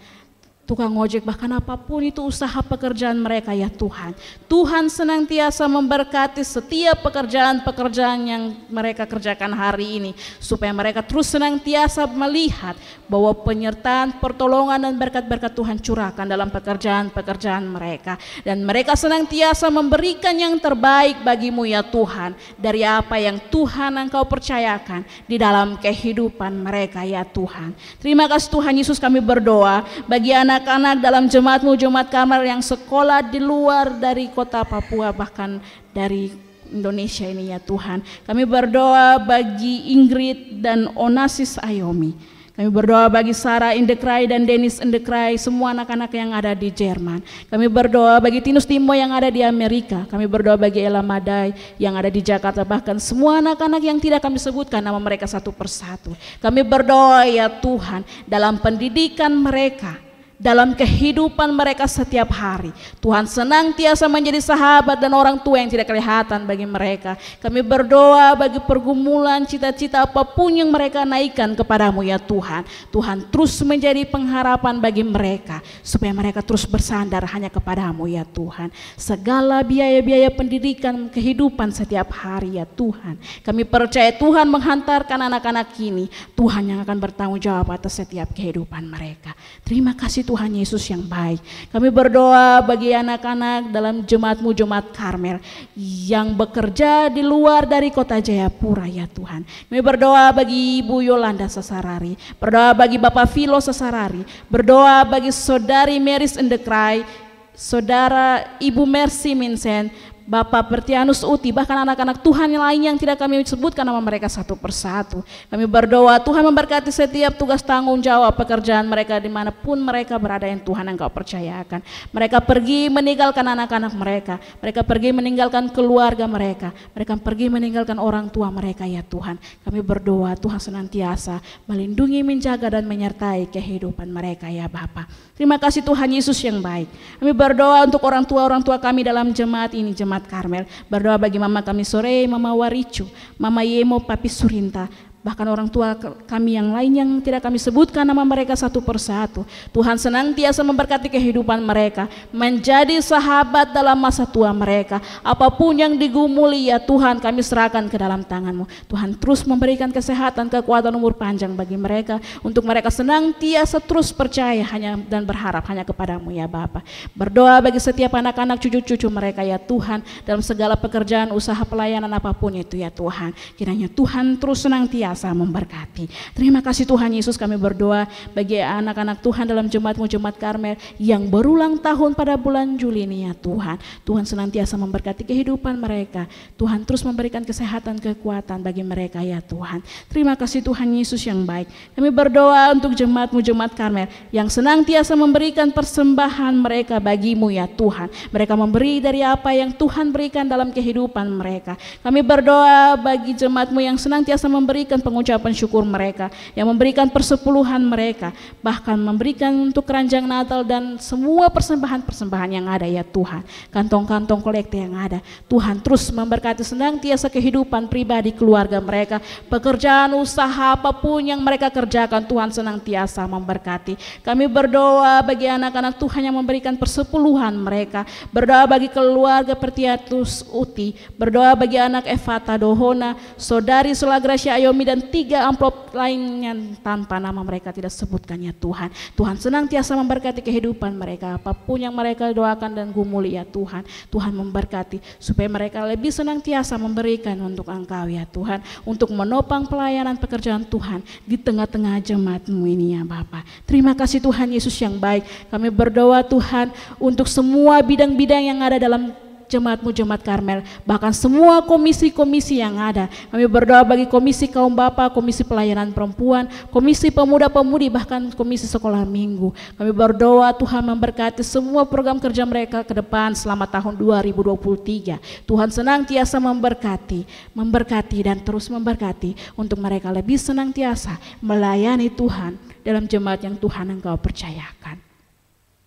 [SPEAKER 5] tukang ojek, bahkan apapun itu usaha pekerjaan mereka ya Tuhan. Tuhan senantiasa memberkati setiap pekerjaan-pekerjaan yang mereka kerjakan hari ini, supaya mereka terus senantiasa melihat bahwa penyertaan, pertolongan dan berkat-berkat Tuhan curahkan dalam pekerjaan-pekerjaan mereka. Dan mereka senantiasa memberikan yang terbaik bagimu ya Tuhan, dari apa yang Tuhan Engkau percayakan di dalam kehidupan mereka ya Tuhan. Terima kasih Tuhan Yesus, kami berdoa bagi anak-anak dalam jemaat-Mu, Jemaat Karmel yang sekolah di luar dari kota Papua, bahkan dari Indonesia ini ya Tuhan. Kami berdoa bagi Ingrid dan Onassis Ayomi. Kami berdoa bagi Sarah Indekrai dan Dennis Indekrai, semua anak-anak yang ada di Jerman. Kami berdoa bagi Tinus Timo yang ada di Amerika. Kami berdoa bagi Ella Madai yang ada di Jakarta, bahkan semua anak-anak yang tidak kami sebutkan nama mereka satu persatu. Kami berdoa ya Tuhan, dalam pendidikan mereka, dalam kehidupan mereka setiap hari, Tuhan senantiasa menjadi sahabat dan orang tua yang tidak kelihatan bagi mereka. Kami berdoa bagi pergumulan, cita-cita apapun yang mereka naikkan kepadamu ya Tuhan. Tuhan terus menjadi pengharapan bagi mereka, supaya mereka terus bersandar hanya kepadamu ya Tuhan. Segala biaya-biaya pendidikan kehidupan setiap hari ya Tuhan, kami percaya Tuhan menghantarkan anak-anak ini, Tuhan yang akan bertanggung jawab atas setiap kehidupan mereka. Terima kasih Tuhan Yesus yang baik. Kami berdoa bagi anak-anak dalam jemaat-Mu, Jemaat Karmel yang bekerja di luar dari kota Jayapura ya Tuhan. Kami berdoa bagi Ibu Yolanda Sasarari, berdoa bagi Bapak Philo Sasarari, berdoa bagi Saudari Meris Indekrai, Saudara Ibu Mercy Minsen, Bapak Bertianus Uti, bahkan anak-anak Tuhan yang lain yang tidak kami sebutkan nama mereka satu persatu. Kami berdoa Tuhan memberkati setiap tugas tanggung jawab pekerjaan mereka dimanapun mereka berada yang Tuhan Engkau percayakan. Mereka pergi meninggalkan anak-anak mereka, mereka pergi meninggalkan keluarga mereka, mereka pergi meninggalkan orang tua mereka ya Tuhan. Kami berdoa Tuhan senantiasa melindungi, menjaga dan menyertai kehidupan mereka ya Bapa. Terima kasih Tuhan Yesus yang baik. Kami berdoa untuk orang tua kami dalam jemaat ini, Jemaat Karmel. Berdoa bagi mama kami sore, Mama Waricu, Mama Yemo, Papi Surinta, bahkan orang tua kami yang lain yang tidak kami sebutkan nama mereka satu persatu. Tuhan senantiasa memberkati kehidupan mereka, menjadi sahabat dalam masa tua mereka. Apapun yang digumuli ya Tuhan, kami serahkan ke dalam tangan-Mu. Tuhan terus memberikan kesehatan, kekuatan, umur panjang bagi mereka, untuk mereka senantiasa terus percaya hanya dan berharap hanya kepadamu ya Bapa. Berdoa bagi setiap anak-anak, cucu-cucu mereka ya Tuhan, dalam segala pekerjaan, usaha, pelayanan apapun itu ya Tuhan. Kiranya Tuhan terus senantiasa memberkati. Terima kasih Tuhan Yesus, kami berdoa bagi anak-anak Tuhan dalam jemaat-Mu, Jemaat Karmel yang berulang tahun pada bulan Juli ini ya Tuhan. Tuhan senantiasa memberkati kehidupan mereka. Tuhan terus memberikan kesehatan, kekuatan bagi mereka ya Tuhan. Terima kasih Tuhan Yesus yang baik. Kami berdoa untuk jemaat-Mu, Jemaat Karmel yang senantiasa memberikan persembahan mereka bagimu ya Tuhan. Mereka memberi dari apa yang Tuhan berikan dalam kehidupan mereka. Kami berdoa bagi jemaat-Mu yang senantiasa memberikan pengucapan syukur mereka, yang memberikan persepuluhan mereka, bahkan memberikan untuk keranjang Natal dan semua persembahan-persembahan yang ada ya Tuhan, kantong-kantong kolekte yang ada. Tuhan terus memberkati senantiasa kehidupan pribadi keluarga mereka, pekerjaan, usaha, apapun yang mereka kerjakan, Tuhan senantiasa memberkati. Kami berdoa bagi anak-anak Tuhan yang memberikan persepuluhan mereka, berdoa bagi keluarga Pertiatus Uti, berdoa bagi anak Evata Dohona, Saudari Sulagracia Ayomi, dan 3 amplop lainnya tanpa nama mereka tidak sebutkan ya Tuhan. Tuhan senantiasa memberkati kehidupan mereka, apapun yang mereka doakan dan gumuli ya Tuhan. Tuhan memberkati supaya mereka lebih senantiasa memberikan untuk Engkau ya Tuhan, untuk menopang pelayanan pekerjaan Tuhan di tengah-tengah jemaat-Mu ini ya Bapa. Terima kasih Tuhan Yesus yang baik. Kami berdoa Tuhan untuk semua bidang-bidang yang ada dalam jemaatmu jemaat Karmel, bahkan semua komisi-komisi yang ada. Kami berdoa bagi komisi kaum bapa, komisi pelayanan perempuan, komisi pemuda-pemudi, bahkan komisi sekolah minggu. Kami berdoa Tuhan memberkati semua program kerja mereka ke depan selama tahun 2023. Tuhan senantiasa memberkati dan terus memberkati untuk mereka lebih senantiasa melayani Tuhan dalam jemaat yang Tuhan Engkau percayakan.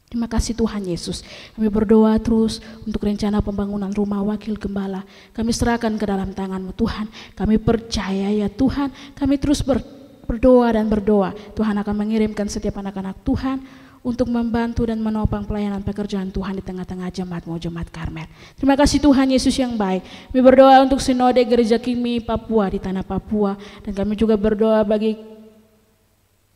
[SPEAKER 5] Terima kasih Tuhan Yesus. Kami berdoa terus untuk rencana pembangunan rumah wakil gembala. Kami serahkan ke dalam tangan-Mu Tuhan. Kami percaya ya Tuhan, kami terus berdoa dan berdoa. Tuhan akan mengirimkan setiap anak-anak Tuhan untuk membantu dan menopang pelayanan pekerjaan Tuhan di tengah-tengah jemaat-Mu jemaat Karmel. Terima kasih Tuhan Yesus yang baik. Kami berdoa untuk sinode Gereja Kimi Papua di tanah Papua. Dan kami juga berdoa bagi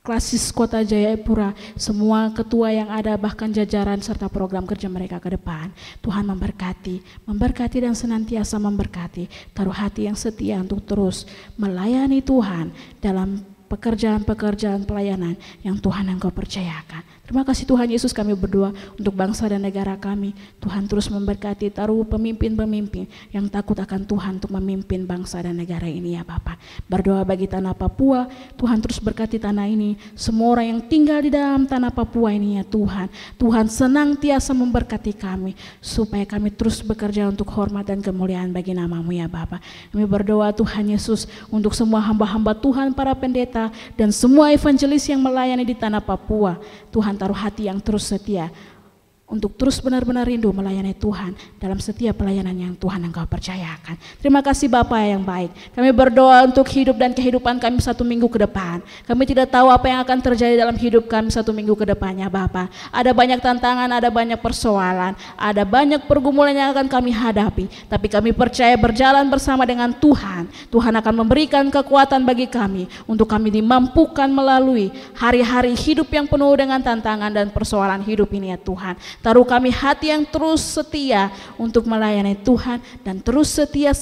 [SPEAKER 5] Klasis Kota Jayapura, semua ketua yang ada, bahkan jajaran serta program kerja mereka ke depan. Tuhan memberkati dan senantiasa memberkati. Taruh hati yang setia untuk terus melayani Tuhan dalam pekerjaan-pekerjaan pelayanan yang Tuhan Engkau percayakan. Terima kasih Tuhan Yesus, kami berdoa untuk bangsa dan negara kami. Tuhan terus memberkati, taruh pemimpin-pemimpin yang takut akan Tuhan untuk memimpin bangsa dan negara ini ya Bapa. Berdoa bagi tanah Papua, Tuhan terus berkati tanah ini. Semua orang yang tinggal di dalam tanah Papua ini ya Tuhan. Tuhan senantiasa memberkati kami, supaya kami terus bekerja untuk hormat dan kemuliaan bagi nama-Mu ya Bapa. Kami berdoa Tuhan Yesus untuk semua hamba-hamba Tuhan, para pendeta, dan semua evangelis yang melayani di tanah Papua. Tuhan taruh hati yang terus setia untuk terus benar-benar rindu melayani Tuhan dalam setiap pelayanan yang Tuhan Engkau percayakan. Terima kasih Bapa yang baik. Kami berdoa untuk hidup dan kehidupan kami 1 minggu ke depan. Kami tidak tahu apa yang akan terjadi dalam hidup kami 1 minggu ke depannya Bapa. Ada banyak tantangan, ada banyak persoalan, ada banyak pergumulan yang akan kami hadapi. Tapi kami percaya berjalan bersama dengan Tuhan. Tuhan akan memberikan kekuatan bagi kami untuk kami dimampukan melalui hari-hari hidup yang penuh dengan tantangan dan persoalan hidup ini ya Tuhan. Taruh kami hati yang terus setia untuk melayani Tuhan, dan terus setia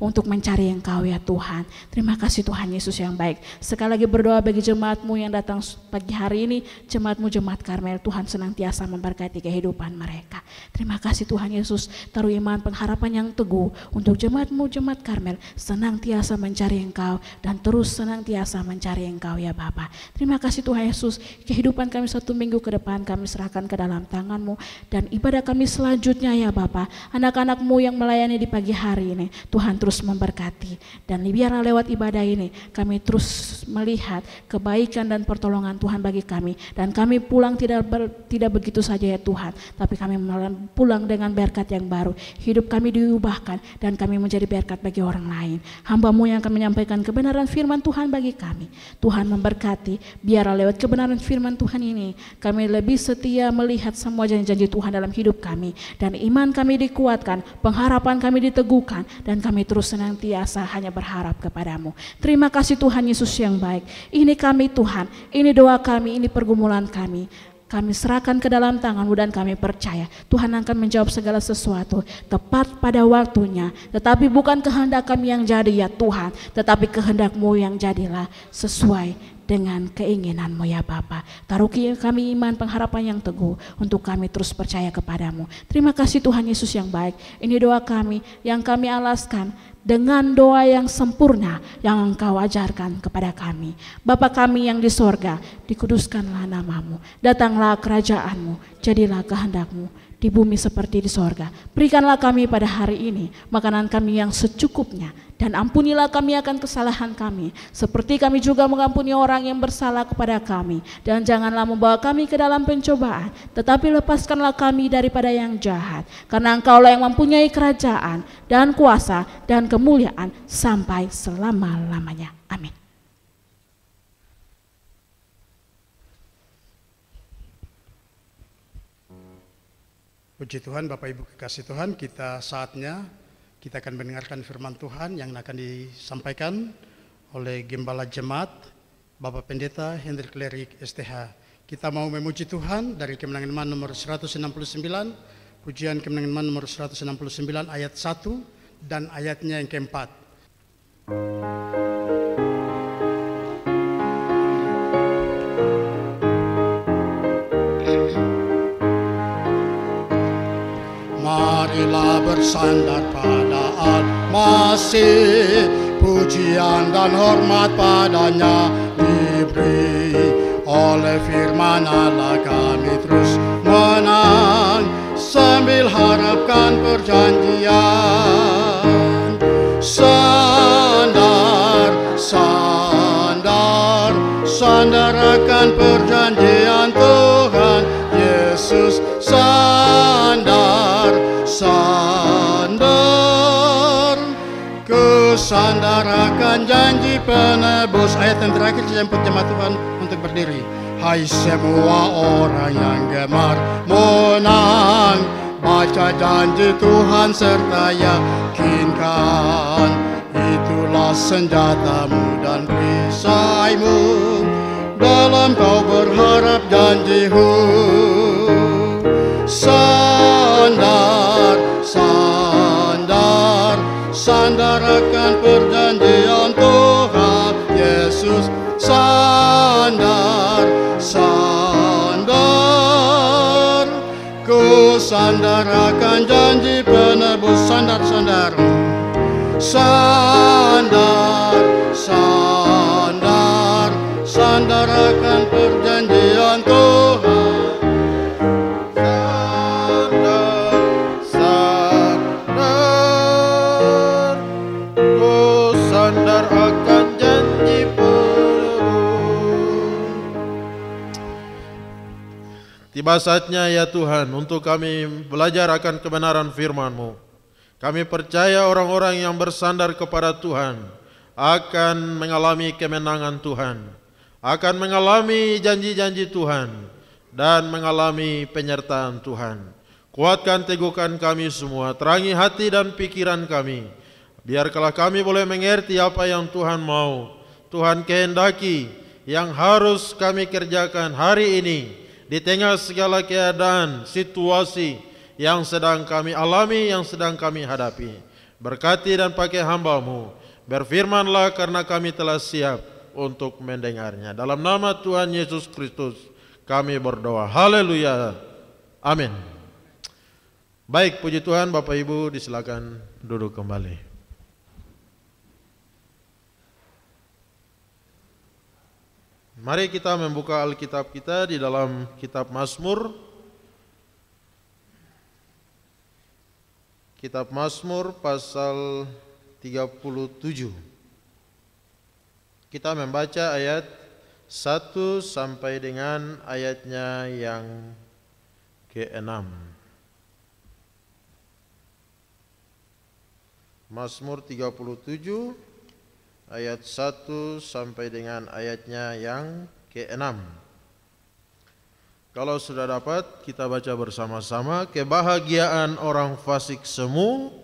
[SPEAKER 5] untuk mencari Engkau ya Tuhan. Terima kasih Tuhan Yesus yang baik. Sekali lagi berdoa bagi jemaat-Mu yang datang pagi hari ini, jemaat-Mu jemaat Karmel. Tuhan senantiasa memberkati kehidupan mereka. Terima kasih Tuhan Yesus. Taruh iman pengharapan yang teguh untuk jemaat-Mu jemaat Karmel, senantiasa mencari Engkau dan terus senantiasa mencari Engkau ya Bapa. Terima kasih Tuhan Yesus. Kehidupan kami 1 minggu ke depan kami serahkan ke dalam tangan-Mu, dan ibadah kami selanjutnya ya Bapa, anak-anak-Mu yang melayani di pagi hari ini, Tuhan terus memberkati, dan biarlah lewat ibadah ini kami terus melihat kebaikan dan pertolongan Tuhan bagi kami, dan kami pulang tidak begitu saja ya Tuhan, tapi kami pulang dengan berkat yang baru. Hidup kami diubahkan dan kami menjadi berkat bagi orang lain. Hamba-Mu yang akan menyampaikan kebenaran firman Tuhan bagi kami, Tuhan memberkati. Biarlah lewat kebenaran firman Tuhan ini kami lebih setia melihat semua janji-janji Tuhan dalam hidup kami, dan iman kami dikuatkan, pengharapan kami diteguhkan, dan kami terus senantiasa hanya berharap kepadamu. Terima kasih Tuhan Yesus yang baik. Ini kami Tuhan, ini doa kami, ini pergumulan kami. Kami serahkan ke dalam tangan-Mu dan kami percaya Tuhan akan menjawab segala sesuatu tepat pada waktunya. Tetapi bukan kehendak kami yang jadi ya Tuhan, tetapi kehendak-Mu yang jadilah sesuai dengan keinginan-Mu ya Bapa. Taruh kami iman pengharapan yang teguh untuk kami terus percaya kepadamu. Terima kasih Tuhan Yesus yang baik. Ini doa kami yang kami alaskan dengan doa yang sempurna yang Engkau ajarkan kepada kami. Bapa kami yang di sorga, dikuduskanlah nama-Mu, datanglah kerajaan-Mu, jadilah kehendak-Mu di bumi seperti di sorga. Berikanlah kami pada hari ini makanan kami yang secukupnya, dan ampunilah kami akan kesalahan kami, seperti kami juga mengampuni orang yang bersalah kepada kami. Dan janganlah membawa kami ke dalam pencobaan, tetapi lepaskanlah kami daripada yang jahat. Karena Engkaulah yang mempunyai kerajaan dan kuasa dan kemuliaan sampai selama-lamanya. Amin.
[SPEAKER 1] Puji Tuhan, Bapak Ibu kekasih Tuhan, saatnya kita akan mendengarkan firman Tuhan yang akan disampaikan oleh Gembala Jemaat, Bapak Pendeta Hendrik Lerik STH. Kita mau memuji Tuhan dari Kemenangan Iman nomor 169, pujian Kemenangan Iman nomor 169 ayat 1 dan ayatnya yang keempat. marilah bersandar pada Al-Masih. Pujian dan hormat padanya diberi. Oleh firman Allah kami terus menang, sambil harapkan perjanjian. Sandar, sandar, sandar akan perjanjian Tuhan Yesus. Sandar, sandar, ku sandar akan janji penebus. Ayat yang terakhir dijemput jemaat Tuhan untuk berdiri. Hai semua orang yang gemar menang, baca janji Tuhan serta yakinkan. Itulah senjatamu dan perisaimu dalam kau berharap janjimu. Sandar, sandar, sandar akan perjanjian Tuhan Yesus. Sandar, sandar, ku sandar akan janji penebus. Sandar, sandar, sandar, sandar, sandar akan perjanjian Tuhan.
[SPEAKER 3] Sandar, sandar, ku sandar akan janji penebus. Tiba saatnya ya Tuhan untuk kami belajar akan kebenaran firman-Mu. Kami percaya orang-orang yang bersandar kepada Tuhan akan mengalami kemenangan Tuhan, akan mengalami janji-janji Tuhan, dan mengalami penyertaan Tuhan. Kuatkan, teguhkan kami semua, terangi hati dan pikiran kami. Biarkanlah kami boleh mengerti apa yang Tuhan mau, Tuhan kehendaki, yang harus kami kerjakan hari ini di tengah segala keadaan, situasi yang sedang kami alami, yang sedang kami hadapi. Berkati dan pakai hamba-Mu, berfirmanlah karena kami telah siap untuk mendengarnya. Dalam nama Tuhan Yesus Kristus kami berdoa. Haleluya. Amin. Baik, puji Tuhan. Bapak Ibu disilakan duduk kembali. Mari kita membuka Alkitab kita di dalam kitab Mazmur. Kitab Mazmur pasal 37. Kita membaca ayat 1 sampai dengan ayatnya yang ke-6. Mazmur 37 ayat 1 sampai dengan ayatnya yang ke-6. Kalau sudah dapat, kita baca bersama-sama. Kebahagiaan orang fasik semu,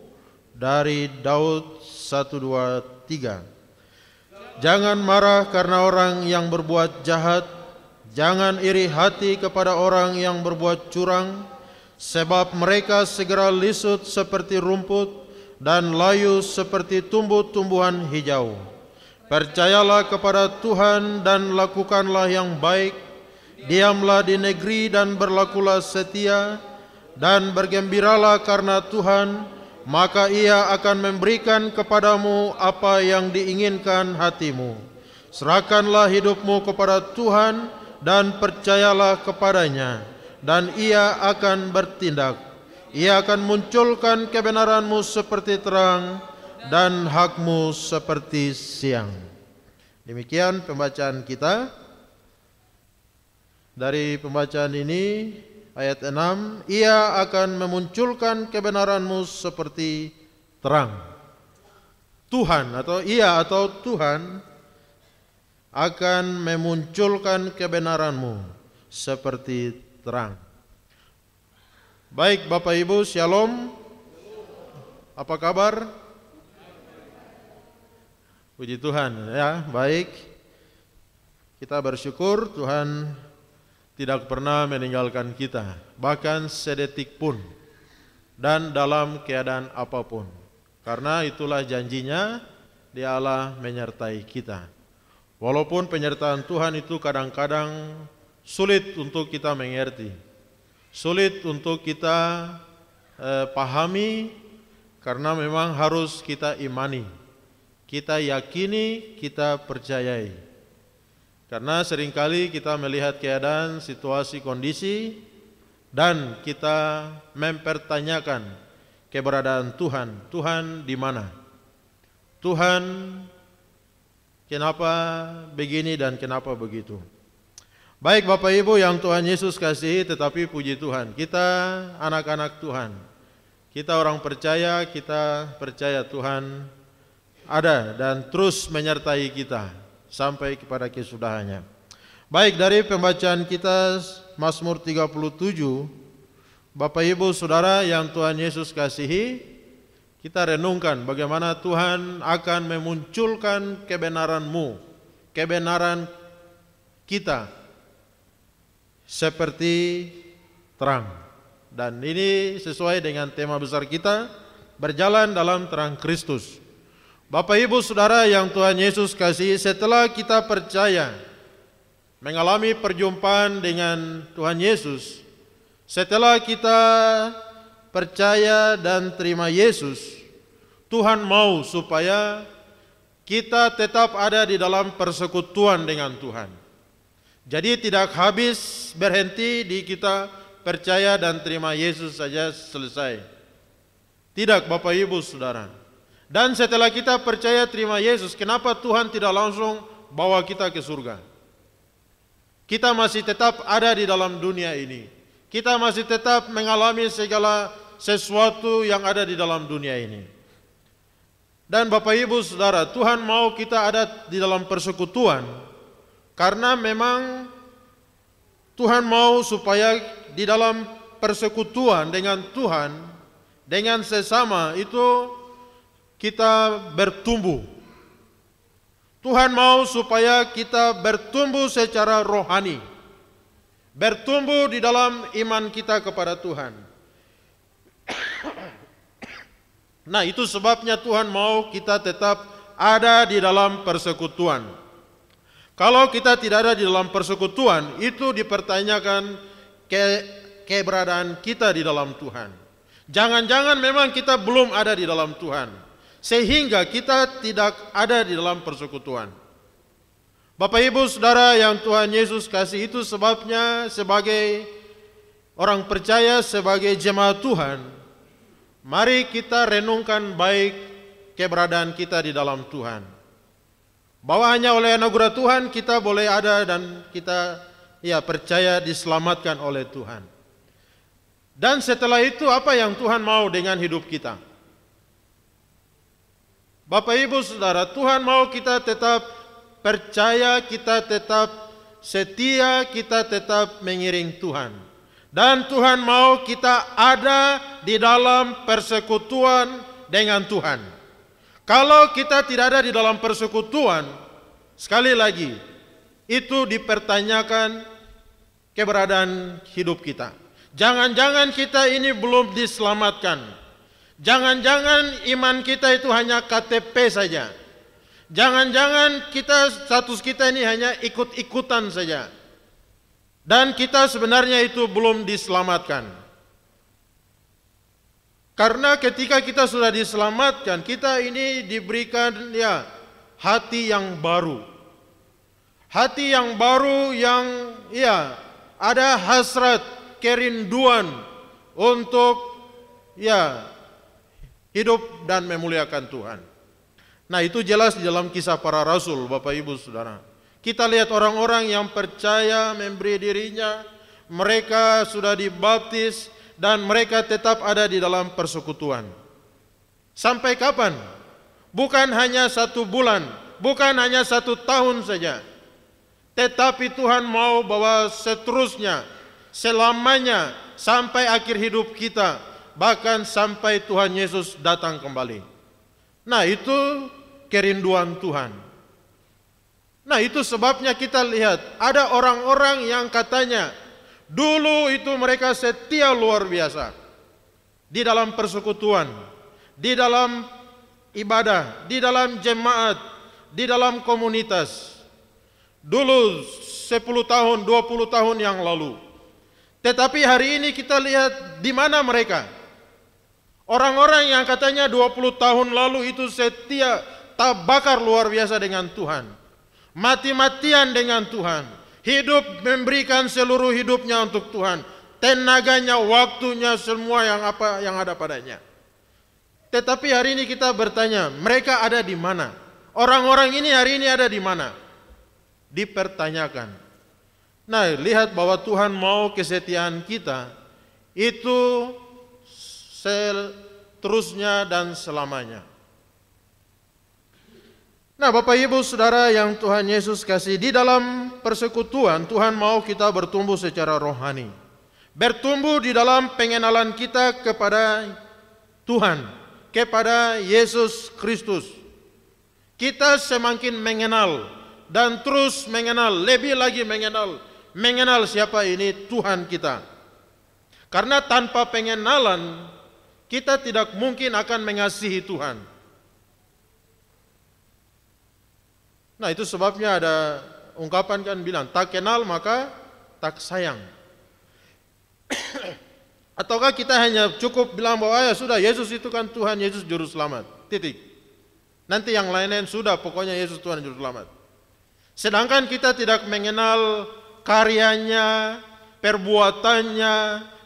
[SPEAKER 3] dari Daud 123. Jangan marah karena orang yang berbuat jahat, jangan iri hati kepada orang yang berbuat curang, sebab mereka segera lisut seperti rumput dan layu seperti tumbuh-tumbuhan hijau. Percayalah kepada Tuhan dan lakukanlah yang baik, diamlah di negeri dan berlakulah setia, dan bergembiralah karena Tuhan, maka Ia akan memberikan kepadamu apa yang diinginkan hatimu. Serahkanlah hidupmu kepada Tuhan dan percayalah kepadanya, dan Ia akan bertindak. Ia akan munculkan kebenaranmu seperti terang dan hakmu seperti siang. Demikian pembacaan kita. Dari pembacaan ini ayat 6, Ia akan memunculkan kebenaranmu seperti terang. Tuhan atau Ia atau Tuhan akan memunculkan kebenaranmu seperti terang. Baik Bapak Ibu, Shalom. Apa kabar? Puji Tuhan ya, baik. Kita bersyukur Tuhan tidak pernah meninggalkan kita, bahkan sedetik pun, dan dalam keadaan apapun. Karena itulah janjinya, Dialah menyertai kita. Walaupun penyertaan Tuhan itu kadang-kadang sulit untuk kita mengerti, sulit untuk kita pahami, karena memang harus kita imani, kita yakini, kita percayai. Karena seringkali kita melihat keadaan, situasi, kondisi, dan kita mempertanyakan keberadaan Tuhan. Tuhan di mana? Tuhan kenapa begini dan kenapa begitu? Baik Bapak Ibu yang Tuhan Yesus kasihi, tetapi puji Tuhan, kita anak-anak Tuhan, kita orang percaya, kita percaya Tuhan ada dan terus menyertai kita sampai kepada kesudahannya. Baik, dari pembacaan kita Mazmur 37, Bapak Ibu Saudara yang Tuhan Yesus kasihi, kita renungkan bagaimana Tuhan akan memunculkan kebenaran-Mu, kebenaran kita seperti terang. Dan ini sesuai dengan tema besar kita, berjalan dalam terang Kristus. Bapak Ibu Saudara yang Tuhan Yesus kasihi, setelah kita percaya, mengalami perjumpaan dengan Tuhan Yesus, setelah kita percaya dan terima Yesus, Tuhan mau supaya kita tetap ada di dalam persekutuan dengan Tuhan. Jadi tidak habis berhenti di kita percaya dan terima Yesus saja selesai. Tidak Bapak Ibu Saudara. Dan setelah kita percaya terima Yesus, kenapa Tuhan tidak langsung bawa kita ke surga? Kita masih tetap ada di dalam dunia ini. Kita masih tetap mengalami segala sesuatu yang ada di dalam dunia ini. Dan Bapak Ibu Saudara, Tuhan mau kita ada di dalam persekutuan, karena memang Tuhan mau supaya di dalam persekutuan dengan Tuhan, dengan sesama itu kita bertumbuh. Tuhan mau supaya kita bertumbuh secara rohani, bertumbuh di dalam iman kita kepada Tuhan. Nah, itu sebabnya Tuhan mau kita tetap ada di dalam persekutuan. Kalau kita tidak ada di dalam persekutuan, itu dipertanyakan keberadaan kita di dalam Tuhan. Jangan-jangan memang kita belum ada di dalam Tuhan, sehingga kita tidak ada di dalam persekutuan. Bapak Ibu Saudara yang Tuhan Yesus kasih, itu sebabnya sebagai orang percaya, sebagai jemaat Tuhan, mari kita renungkan baik keberadaan kita di dalam Tuhan. Bahwa hanya oleh anugerah Tuhan kita boleh ada dan kita percaya diselamatkan oleh Tuhan. Dan setelah itu apa yang Tuhan mau dengan hidup kita? Bapak Ibu Saudara, Tuhan mau kita tetap percaya, kita tetap setia, kita tetap mengiring Tuhan. Dan Tuhan mau kita ada di dalam persekutuan dengan Tuhan. Kalau kita tidak ada di dalam persekutuan, sekali lagi, itu dipertanyakan keberadaan hidup kita. Jangan-jangan kita ini belum diselamatkan. Jangan-jangan iman kita itu hanya KTP saja. Jangan-jangan status kita ini hanya ikut-ikutan saja. Dan kita sebenarnya itu belum diselamatkan. Karena ketika kita sudah diselamatkan, kita ini diberikan hati yang baru. Hati yang baru yang ada hasrat, kerinduan untuk hidup dan memuliakan Tuhan. Nah, itu jelas di dalam kisah para rasul, Bapak Ibu Saudara. Kita lihat orang-orang yang percaya memberi dirinya, mereka sudah dibaptis, dan mereka tetap ada di dalam persekutuan. Sampai kapan? Bukan hanya 1 bulan, bukan hanya 1 tahun saja. Tetapi Tuhan mau bahwa seterusnya, selamanya, sampai akhir hidup kita, bahkan sampai Tuhan Yesus datang kembali. Nah, itu kerinduan Tuhan. Nah, itu sebabnya kita lihat ada orang-orang yang katanya dulu itu mereka setia luar biasa di dalam persekutuan, di dalam ibadah, di dalam jemaat, di dalam komunitas. Dulu 10 tahun, 20 tahun yang lalu. Tetapi hari ini kita lihat di mana mereka. Orang-orang yang katanya 20 tahun lalu itu setia, tak bakar luar biasa dengan Tuhan. Mati-matian dengan Tuhan. Hidup memberikan seluruh hidupnya untuk Tuhan. Tenaganya, waktunya, semua yang ada padanya. Tetapi hari ini kita bertanya, mereka ada di mana? Orang-orang ini hari ini ada di mana? Dipertanyakan. Nah, lihat bahwa Tuhan mau kesetiaan kita itu seterusnya dan selamanya. Nah, Bapak Ibu Saudara yang Tuhan Yesus kasih, di dalam persekutuan Tuhan mau kita bertumbuh secara rohani. Bertumbuh di dalam pengenalan kita kepada Tuhan, kepada Yesus Kristus. Kita semakin mengenal dan terus mengenal, lebih lagi mengenal siapa ini Tuhan kita. Karena tanpa pengenalan kita tidak mungkin akan mengasihi Tuhan. Nah, itu sebabnya ada ungkapan kan bilang, tak kenal maka tak sayang. Ataukah kita hanya cukup bilang bahwa ya sudah, Yesus itu kan Tuhan, Yesus juru selamat, titik. Nanti yang lain-lain sudah, pokoknya Yesus Tuhan juru selamat. Sedangkan kita tidak mengenal karyanya, perbuatannya,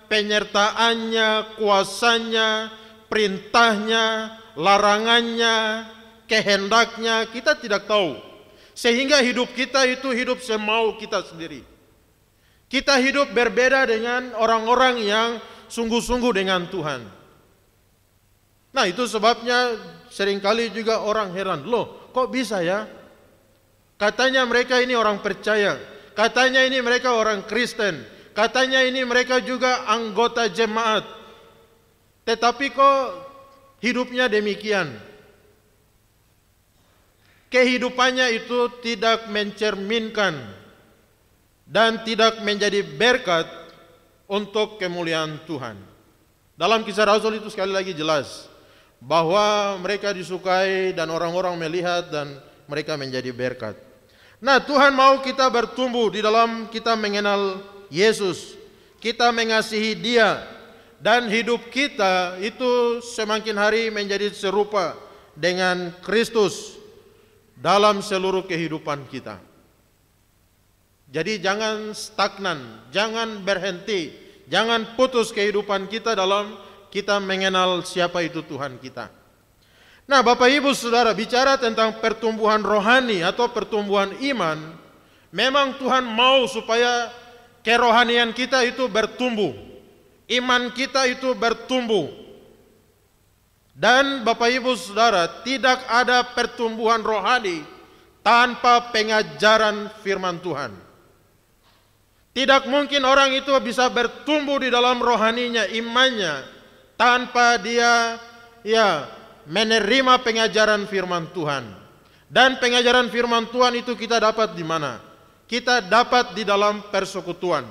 [SPEAKER 3] penyertaannya, kuasanya, perintahnya, larangannya, kehendaknya, kita tidak tahu. Sehingga hidup kita itu hidup semau kita sendiri. Kita hidup berbeda dengan orang-orang yang sungguh-sungguh dengan Tuhan. Nah, itu sebabnya seringkali juga orang heran, loh kok bisa ya? Katanya mereka ini orang percaya, katanya ini mereka orang Kristen, katanya ini mereka juga anggota jemaat, tetapi kok hidupnya demikian? Kehidupannya itu tidak mencerminkan dan tidak menjadi berkat untuk kemuliaan Tuhan. Dalam Kisah Rasul itu sekali lagi jelas bahwa mereka disukai dan orang-orang melihat dan mereka menjadi berkat. Nah, Tuhan mau kita bertumbuh di dalam kita mengenal Yesus, kita mengasihi Dia, dan hidup kita itu semakin hari menjadi serupa dengan Kristus dalam seluruh kehidupan kita. Jadi jangan stagnan, jangan berhenti, jangan putus kehidupan kita dalam kita mengenal siapa itu Tuhan kita. Nah, Bapak Ibu Saudara, bicara tentang pertumbuhan rohani atau pertumbuhan iman, memang Tuhan mau supaya kerohanian kita itu bertumbuh, iman kita itu bertumbuh. Dan Bapak Ibu Saudara, tidak ada pertumbuhan rohani tanpa pengajaran firman Tuhan. Tidak mungkin orang itu bisa bertumbuh di dalam rohaninya, imannya, tanpa dia menerima pengajaran firman Tuhan. Dan pengajaran firman Tuhan itu kita dapat di mana? Kita dapat di dalam persekutuan.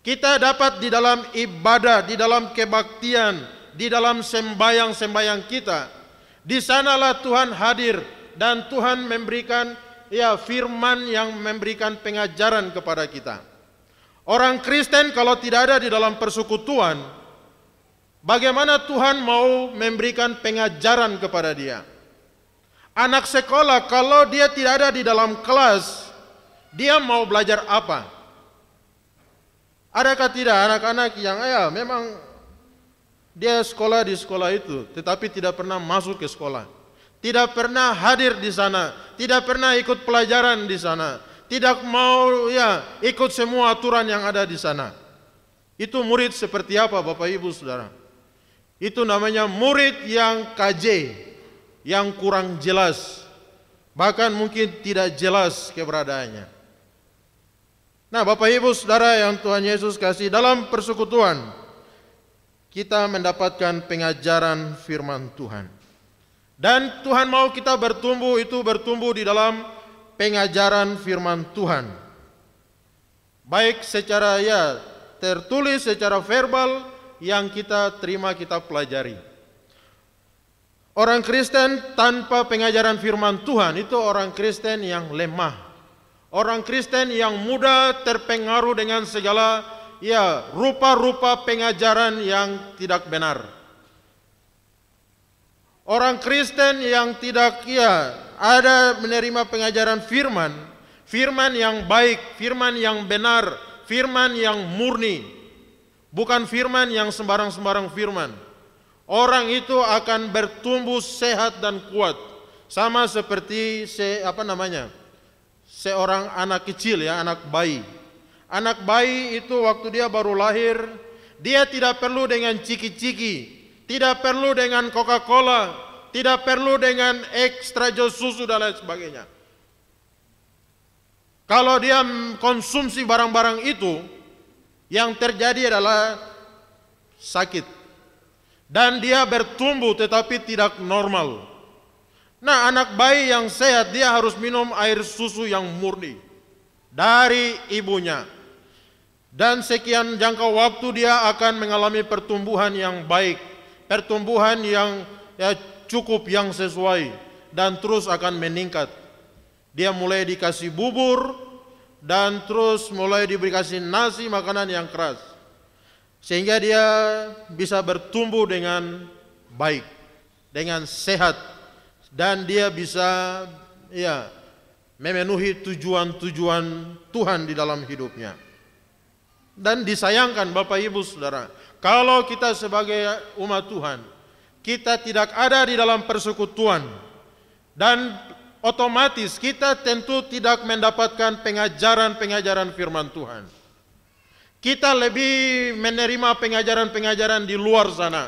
[SPEAKER 3] Kita dapat di dalam ibadah, di dalam kebaktian, di dalam sembahyang-sembahyang kita. Di sanalah Tuhan hadir dan Tuhan memberikan firman yang memberikan pengajaran kepada kita. Orang Kristen kalau tidak ada di dalam persekutuan, bagaimana Tuhan mau memberikan pengajaran kepada dia? Anak sekolah kalau dia tidak ada di dalam kelas, dia mau belajar apa? Adakah tidak anak-anak yang memang dia sekolah di sekolah itu, tetapi tidak pernah masuk ke sekolah, tidak pernah hadir di sana, tidak pernah ikut pelajaran di sana, tidak mau ikut semua aturan yang ada di sana. Itu murid seperti apa, Bapak Ibu Saudara? Itu namanya murid yang KJ, yang kurang jelas, bahkan mungkin tidak jelas keberadaannya. Nah, Bapak Ibu Saudara yang Tuhan Yesus kasih, dalam persekutuan kita mendapatkan pengajaran firman Tuhan. Dan Tuhan mau kita bertumbuh di dalam pengajaran firman Tuhan. Baik secara tertulis, secara verbal, yang kita terima, kita pelajari. Orang Kristen tanpa pengajaran firman Tuhan itu orang Kristen yang lemah. Orang Kristen yang mudah terpengaruh dengan segala rupa-rupa pengajaran yang tidak benar. Orang Kristen yang tidak ada menerima pengajaran firman, firman yang baik, firman yang benar, firman yang murni, bukan firman yang sembarang-sembarang firman. Orang itu akan bertumbuh sehat dan kuat, sama seperti seorang anak kecil, anak bayi. Anak bayi itu waktu dia baru lahir, dia tidak perlu dengan ciki-ciki, tidak perlu dengan Coca-Cola, tidak perlu dengan ekstra jus susu dan lain sebagainya. Kalau dia konsumsi barang-barang itu, yang terjadi adalah sakit. Dan dia bertumbuh tetapi tidak normal. Nah, anak bayi yang sehat dia harus minum air susu yang murni dari ibunya. Dan sekian jangka waktu dia akan mengalami pertumbuhan yang baik, pertumbuhan yang cukup, yang sesuai, dan terus akan meningkat. Dia mulai dikasih bubur dan terus mulai dikasih nasi, makanan yang keras, sehingga dia bisa bertumbuh dengan baik, dengan sehat, dan dia bisa memenuhi tujuan-tujuan Tuhan di dalam hidupnya. Dan disayangkan Bapak Ibu Saudara, kalau kita sebagai umat Tuhan, kita tidak ada di dalam persekutuan, dan otomatis kita tentu tidak mendapatkan pengajaran-pengajaran firman Tuhan. Kita lebih menerima pengajaran-pengajaran di luar sana,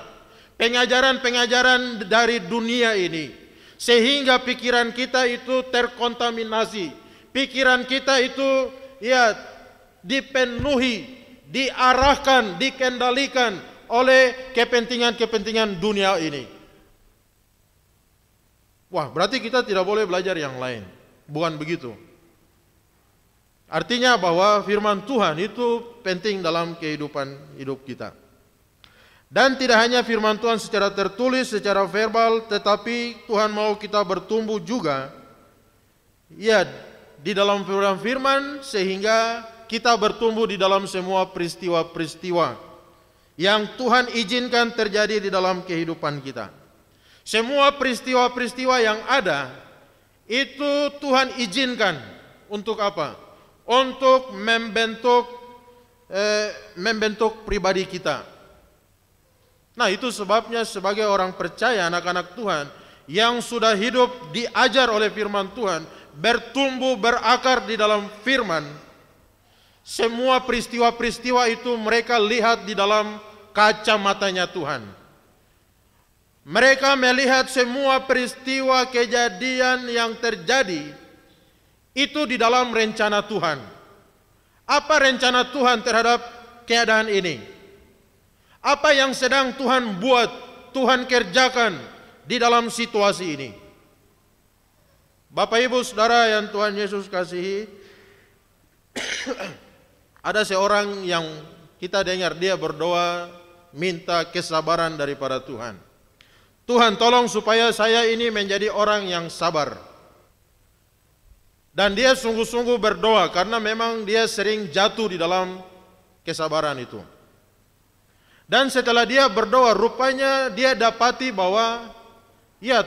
[SPEAKER 3] pengajaran-pengajaran dari dunia ini, sehingga pikiran kita itu terkontaminasi, pikiran kita itu dipenuhi, diarahkan, dikendalikan oleh kepentingan-kepentingan dunia ini. Wah, berarti kita tidak boleh belajar yang lain. Bukan begitu. Artinya bahwa firman Tuhan itu penting dalam kehidupan hidup kita. Dan tidak hanya firman Tuhan secara tertulis, secara verbal, tetapi Tuhan mau kita bertumbuh juga di dalam firman, sehingga kita bertumbuh di dalam semua peristiwa-peristiwa yang Tuhan izinkan terjadi di dalam kehidupan kita. Semua peristiwa-peristiwa yang ada itu Tuhan izinkan untuk apa? Untuk membentuk pribadi kita. Nah, itu sebabnya sebagai orang percaya, anak-anak Tuhan yang sudah hidup diajar oleh firman Tuhan, bertumbuh berakar di dalam firman, semua peristiwa-peristiwa itu mereka lihat di dalam kacamatanya Tuhan. Mereka melihat semua peristiwa kejadian yang terjadi itu di dalam rencana Tuhan. Apa rencana Tuhan terhadap keadaan ini? Apa yang sedang Tuhan buat, Tuhan kerjakan di dalam situasi ini? Bapak Ibu Saudara yang Tuhan Yesus kasihi, ada seorang yang kita dengar dia berdoa minta kesabaran daripada Tuhan. Tuhan, tolong supaya saya ini menjadi orang yang sabar. Dan dia sungguh-sungguh berdoa karena memang dia sering jatuh di dalam kesabaran itu. Dan setelah dia berdoa, rupanya dia dapati bahwa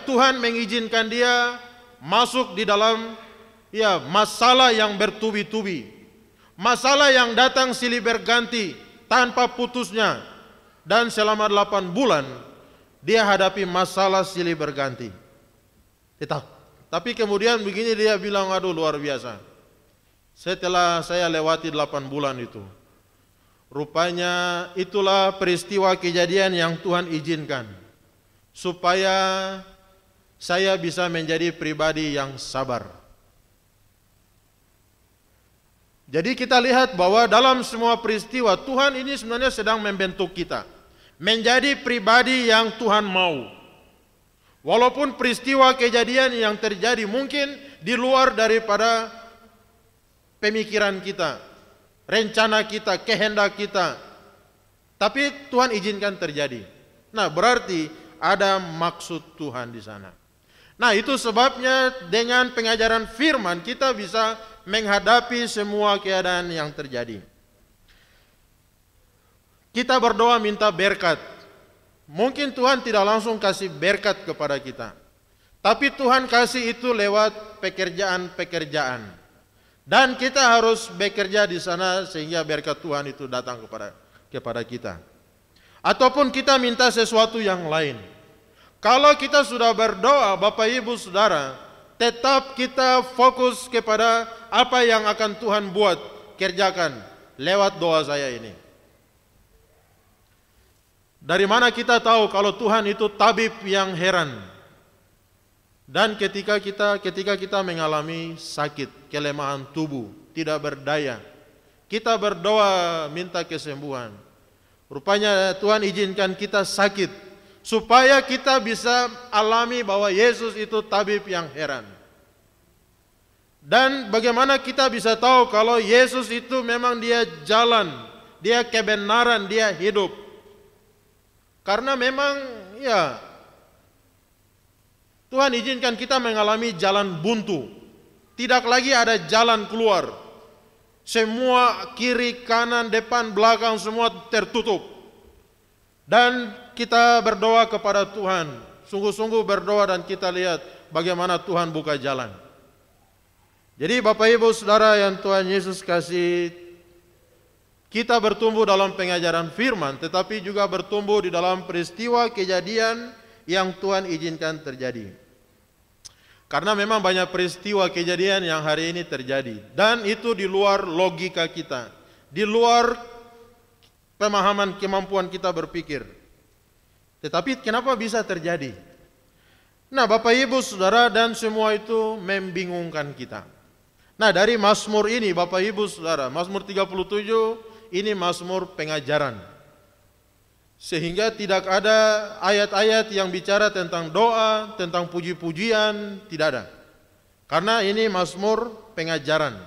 [SPEAKER 3] Tuhan mengizinkan dia masuk di dalam masalah yang bertubi-tubi. Masalah yang datang silih berganti tanpa putusnya. Dan selama 8 bulan dia hadapi masalah silih berganti. Tapi kemudian begini dia bilang, aduh luar biasa. Setelah saya lewati 8 bulan itu, rupanya itulah peristiwa kejadian yang Tuhan izinkan supaya saya bisa menjadi pribadi yang sabar. Jadi kita lihat bahwa dalam semua peristiwa Tuhan ini sebenarnya sedang membentuk kita menjadi pribadi yang Tuhan mau. Walaupun peristiwa kejadian yang terjadi mungkin di luar daripada pemikiran kita, rencana kita, kehendak kita, tapi Tuhan izinkan terjadi. Nah, berarti ada maksud Tuhan di sana. Nah, itu sebabnya dengan pengajaran firman kita bisa menghadapi semua keadaan yang terjadi. Kita berdoa minta berkat mungkin Tuhan tidak langsung kasih berkat kepada kita. Tapi Tuhan kasih itu lewat pekerjaan-pekerjaan. Dan kita harus bekerja di sana sehingga berkat Tuhan itu datang kepada kita. Ataupun kita minta sesuatu yang lain. Kalau kita sudah berdoa, Bapak Ibu Saudara, tetap kita fokus kepada apa yang akan Tuhan buat, kerjakan lewat doa saya ini. Dari mana kita tahu kalau Tuhan itu tabib yang heran? Dan ketika kita mengalami sakit, kelemahan tubuh, tidak berdaya, kita berdoa minta kesembuhan. Rupanya Tuhan izinkan kita sakit supaya kita bisa alami bahwa Yesus itu tabib yang heran. Dan bagaimana kita bisa tahu kalau Yesus itu memang dia jalan, dia kebenaran, dia hidup. Karena memang ya Tuhan izinkan kita mengalami jalan buntu. Tidak lagi ada jalan keluar. Semua kiri, kanan, depan, belakang semua tertutup. Dan kita berdoa kepada Tuhan. Sungguh-sungguh berdoa dan kita lihat bagaimana Tuhan buka jalan. Jadi Bapak Ibu Saudara yang Tuhan Yesus kasih, kita bertumbuh dalam pengajaran firman, tetapi juga bertumbuh di dalam peristiwa kejadian yang Tuhan izinkan terjadi. Karena memang banyak peristiwa kejadian yang hari ini terjadi. Dan itu di luar logika kita. Di luar pemahaman kemampuan kita berpikir. Tetapi kenapa bisa terjadi? Nah Bapak Ibu Saudara, dan semua itu membingungkan kita. Nah dari Mazmur ini Bapak Ibu Saudara, Mazmur 37 ini Mazmur pengajaran. Sehingga tidak ada ayat-ayat yang bicara tentang doa, tentang puji-pujian, tidak ada. Karena ini Mazmur pengajaran.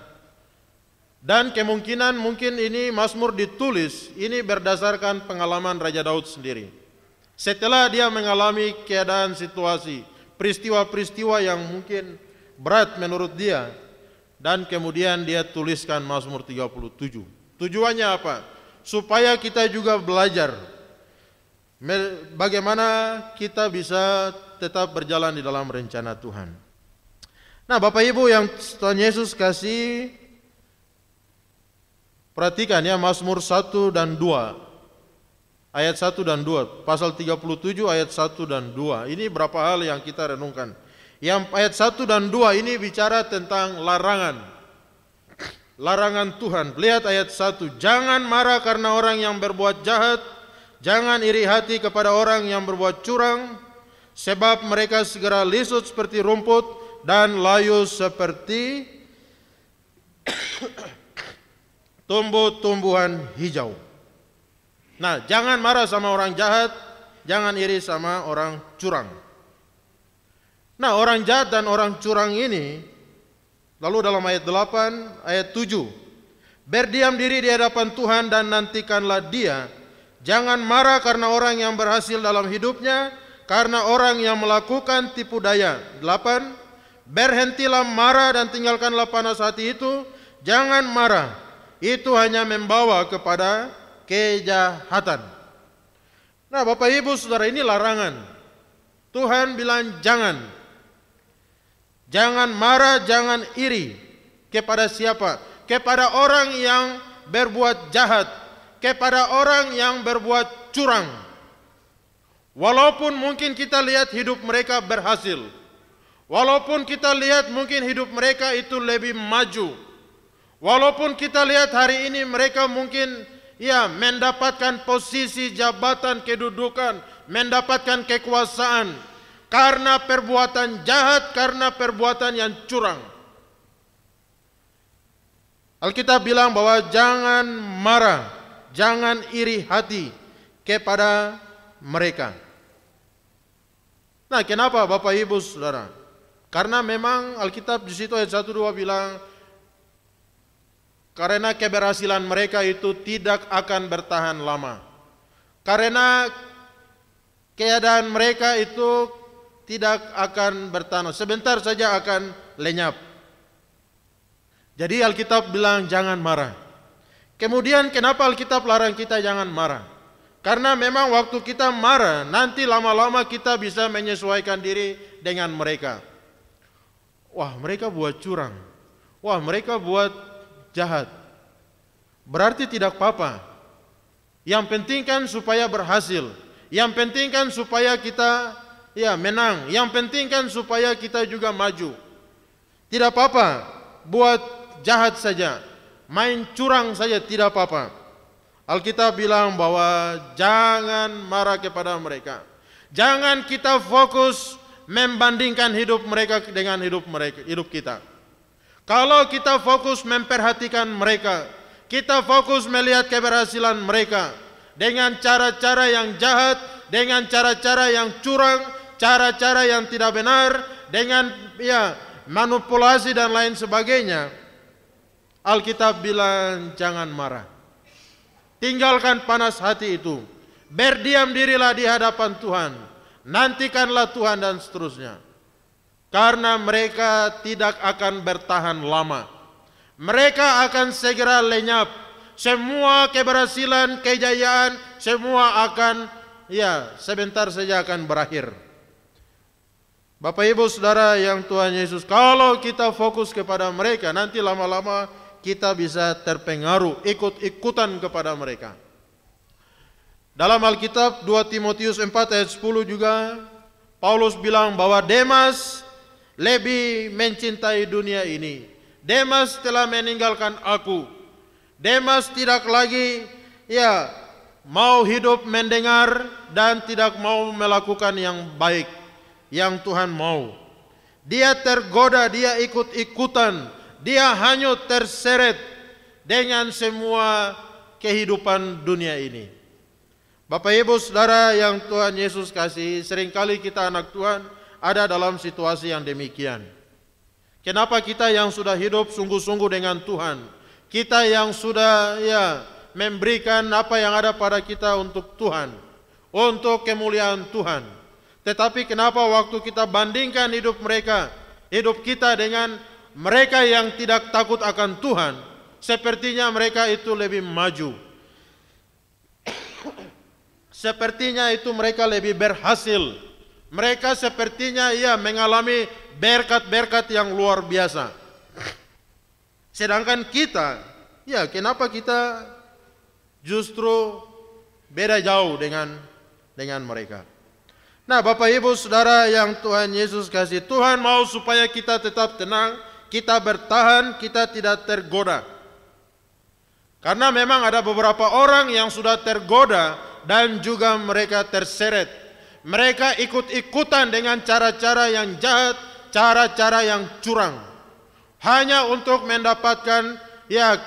[SPEAKER 3] Dan kemungkinan mungkin ini Mazmur ditulis, ini berdasarkan pengalaman Raja Daud sendiri. Setelah dia mengalami keadaan situasi, peristiwa-peristiwa yang mungkin berat menurut dia, dan kemudian dia tuliskan Mazmur 37. Tujuannya apa? Supaya kita juga belajar bagaimana kita bisa tetap berjalan di dalam rencana Tuhan. Nah Bapak Ibu yang Tuhan Yesus kasih, perhatikan ya Mazmur 1 dan 2. Ayat 1 dan 2. Pasal 37 ayat 1 dan 2. Ini berapa hal yang kita renungkan. Yang ayat 1 dan 2 ini bicara tentang larangan. Larangan Tuhan. Lihat ayat 1. Jangan marah karena orang yang berbuat jahat. Jangan iri hati kepada orang yang berbuat curang, sebab mereka segera lisut seperti rumput dan layu seperti tumbuh-tumbuhan hijau. Nah, jangan marah sama orang jahat, jangan iri sama orang curang. Nah, orang jahat dan orang curang ini, lalu dalam ayat 8, ayat 7, berdiam diri di hadapan Tuhan dan nantikanlah Dia. Jangan marah karena orang yang berhasil dalam hidupnya, karena orang yang melakukan tipu daya. 8. Berhentilah marah dan tinggalkanlah panas hati itu. Jangan marah, itu hanya membawa kepada kejahatan. Nah Bapak Ibu Saudara, ini larangan. Tuhan bilang jangan. Jangan marah, jangan iri. Kepada siapa? Kepada orang yang berbuat jahat, kepada orang yang berbuat curang. Walaupun mungkin kita lihat hidup mereka berhasil, walaupun kita lihat mungkin hidup mereka itu lebih maju, walaupun kita lihat hari ini mereka mungkin ya mendapatkan posisi jabatan kedudukan, mendapatkan kekuasaan karena perbuatan jahat, karena perbuatan yang curang. Alkitab bilang bahwa jangan marah, jangan iri hati kepada mereka. Nah, kenapa Bapak Ibu Saudara? Karena memang Alkitab di situ ayat 1 2 bilang karena keberhasilan mereka itu tidak akan bertahan lama. Karena keadaan mereka itu tidak akan bertahan, sebentar saja akan lenyap. Jadi Alkitab bilang jangan marah. Kemudian kenapa Alkitab larang kita jangan marah? Karena memang waktu kita marah, nanti lama-lama kita bisa menyesuaikan diri dengan mereka. Wah, mereka buat curang. Wah, mereka buat jahat. Berarti tidak apa-apa. Yang penting kan supaya berhasil. Yang penting kan supaya kita menang. Yang penting kan supaya kita juga maju. Tidak apa-apa, buat jahat saja. Main curang saja tidak apa-apa. Alkitab bilang bahwa jangan marah kepada mereka. Jangan kita fokus membandingkan hidup mereka dengan hidup kita. Kalau kita fokus memperhatikan mereka, kita fokus melihat keberhasilan mereka dengan cara-cara yang jahat, dengan cara-cara yang curang, cara-cara yang tidak benar, dengan manipulasi dan lain sebagainya. Alkitab bilang jangan marah. Tinggalkan panas hati itu. Berdiam dirilah di hadapan Tuhan. Nantikanlah Tuhan dan seterusnya. Karena mereka tidak akan bertahan lama. Mereka akan segera lenyap. Semua keberhasilan, kejayaan, semua akan sebentar saja akan berakhir. Bapak Ibu Saudara yang Tuhan Yesus, kalau kita fokus kepada mereka, nanti lama-lama kita bisa terpengaruh, ikut-ikutan kepada mereka. Dalam Alkitab 2 Timotius 4 ayat 10 juga Paulus bilang bahwa Demas lebih mencintai dunia ini. Demas telah meninggalkan aku. Demas tidak lagi mau hidup mendengar dan tidak mau melakukan yang baik yang Tuhan mau. Dia tergoda, dia ikut-ikutan. Dia hanyut terseret dengan semua kehidupan dunia ini. Bapak Ibu Saudara yang Tuhan Yesus kasih, seringkali kita anak Tuhan ada dalam situasi yang demikian. Kenapa kita yang sudah hidup sungguh-sungguh dengan Tuhan, kita yang sudah memberikan apa yang ada pada kita untuk Tuhan, untuk kemuliaan Tuhan. Tetapi kenapa waktu kita bandingkan hidup kita dengan mereka yang tidak takut akan Tuhan, sepertinya mereka itu lebih maju. Sepertinya itu mereka lebih berhasil. Mereka sepertinya mengalami berkat-berkat yang luar biasa. Sedangkan kita, kenapa kita justru beda jauh dengan mereka. Nah, Bapak Ibu Saudara yang Tuhan Yesus kasih, Tuhan mau supaya kita tetap tenang, kita bertahan, kita tidak tergoda. Karena memang ada beberapa orang yang sudah tergoda dan juga mereka terseret. Mereka ikut-ikutan dengan cara-cara yang jahat, cara-cara yang curang. Hanya untuk mendapatkan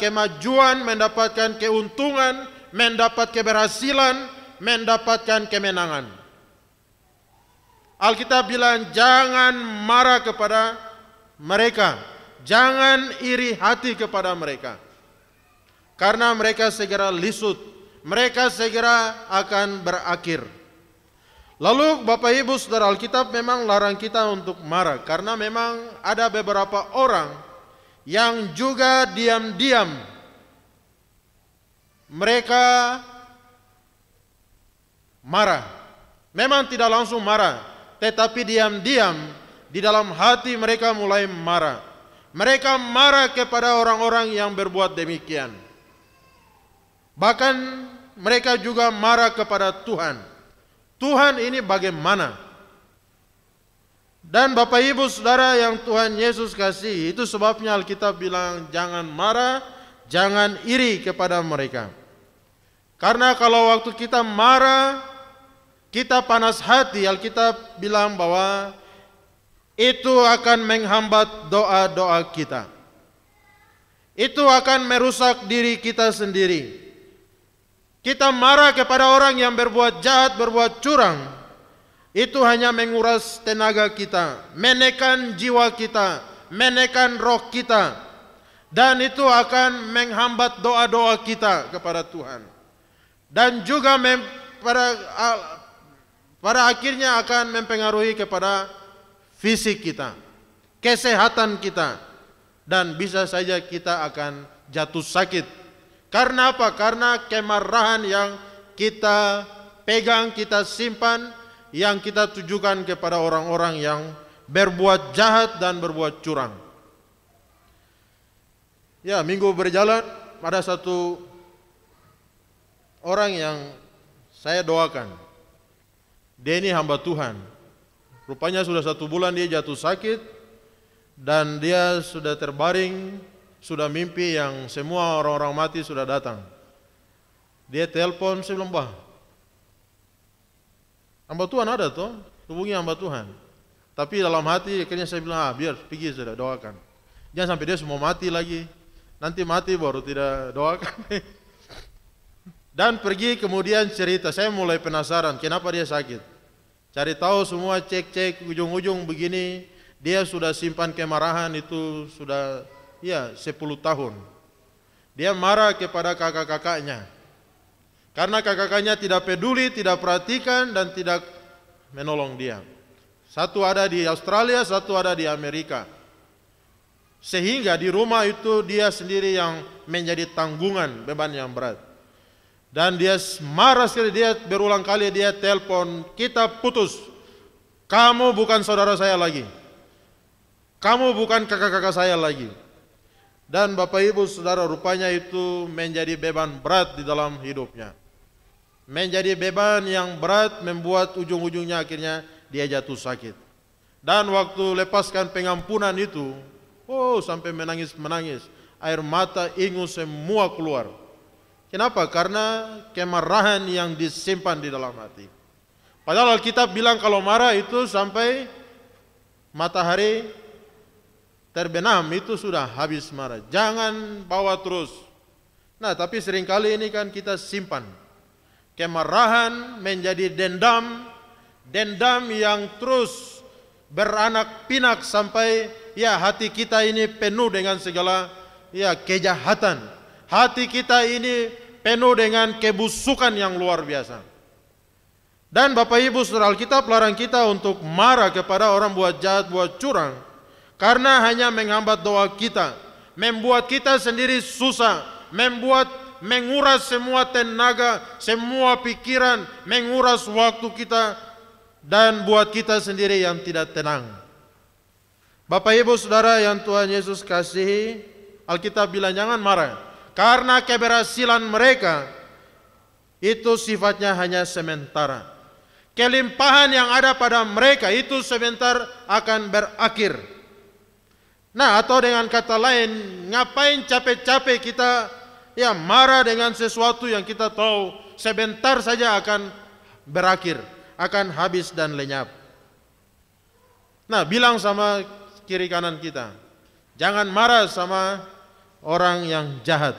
[SPEAKER 3] kemajuan, mendapatkan keuntungan, mendapat keberhasilan, mendapatkan kemenangan. Alkitab bilang jangan marah kepada mereka. Jangan iri hati kepada mereka. Karena mereka segera lisut. Mereka segera akan berakhir. Lalu Bapak Ibu Saudara, Alkitab memang larang kita untuk marah. Karena memang ada beberapa orang yang juga diam-diam mereka marah. Memang tidak langsung marah, tetapi diam-diam di dalam hati mereka mulai marah. Mereka marah kepada orang-orang yang berbuat demikian. Bahkan mereka juga marah kepada Tuhan. Tuhan ini bagaimana? Dan Bapak Ibu Saudara yang Tuhan Yesus kasih, itu sebabnya Alkitab bilang jangan marah, jangan iri kepada mereka. Karena kalau waktu kita marah, kita panas hati, Alkitab bilang bahwa itu akan menghambat doa-doa kita. Itu akan merusak diri kita sendiri. Kita marah kepada orang yang berbuat jahat, berbuat curang. Itu hanya menguras tenaga kita, menekan jiwa kita, menekan roh kita. Dan itu akan menghambat doa-doa kita kepada Tuhan. Dan juga pada akhirnya akan mempengaruhi kepada fisik kita, kesehatan kita, dan bisa saja kita akan jatuh sakit. Karena apa? Karena kemarahan yang kita pegang, kita simpan, yang kita tujukan kepada orang-orang yang berbuat jahat dan berbuat curang. Ya, minggu berjalan, ada satu orang yang saya doakan. Dia ini hamba Tuhan. Rupanya sudah 1 bulan dia jatuh sakit, dan dia sudah terbaring, sudah mimpi yang semua orang-orang mati sudah datang. Dia telepon, saya bilang, "Bah, hamba Tuhan ada toh, hubungi hamba Tuhan." Tapi dalam hati akhirnya saya bilang, biar pergi sudah, doakan. Jangan sampai dia semua mati lagi. Nanti mati baru tidak doakan. Dan pergi kemudian cerita, saya mulai penasaran kenapa dia sakit. Cari tahu semua, cek-cek, ujung-ujung begini, dia sudah simpan kemarahan itu sudah 10 tahun. Dia marah kepada kakak-kakaknya. Karena kakak-kakaknya tidak peduli, tidak perhatikan, dan tidak menolong dia. Satu ada di Australia, satu ada di Amerika. Sehingga di rumah itu dia sendiri yang menjadi tanggungan, beban yang berat. Dan dia marah sekali, dia berulang kali dia telepon, "Kita putus. Kamu bukan saudara saya lagi. Kamu bukan kakak-kakak saya lagi." Dan Bapak Ibu Saudara, rupanya itu menjadi beban berat di dalam hidupnya. Menjadi beban yang berat, membuat ujung-ujungnya akhirnya dia jatuh sakit. Dan waktu lepaskan pengampunan itu, sampai menangis-menangis, air mata, ingus semua keluar. Kenapa? Karena kemarahan yang disimpan di dalam hati. Padahal Alkitab bilang kalau marah itu sampai matahari terbenam, itu sudah habis marah. Jangan bawa terus. Nah, tapi seringkali ini kan kita simpan. Kemarahan menjadi dendam, dendam yang terus beranak pinak sampai hati kita ini penuh dengan segala kejahatan. Hati kita ini penuh dengan kebusukan yang luar biasa. Dan Bapak Ibu Saudara, Alkitab larang kita untuk marah kepada orang buat jahat, buat curang, karena hanya menghambat doa kita, membuat kita sendiri susah, menguras semua tenaga, semua pikiran, menguras waktu kita, dan buat kita sendiri yang tidak tenang. Bapak Ibu Saudara yang Tuhan Yesus kasihi, Alkitab bilang jangan marah, karena keberhasilan mereka itu sifatnya hanya sementara. Kelimpahan yang ada pada mereka itu sebentar akan berakhir. Nah, atau dengan kata lain, ngapain capek-capek kita marah dengan sesuatu yang kita tahu sebentar saja akan berakhir, akan habis dan lenyap. Nah, bilang sama kiri kanan kita, jangan marah sama orang yang jahat.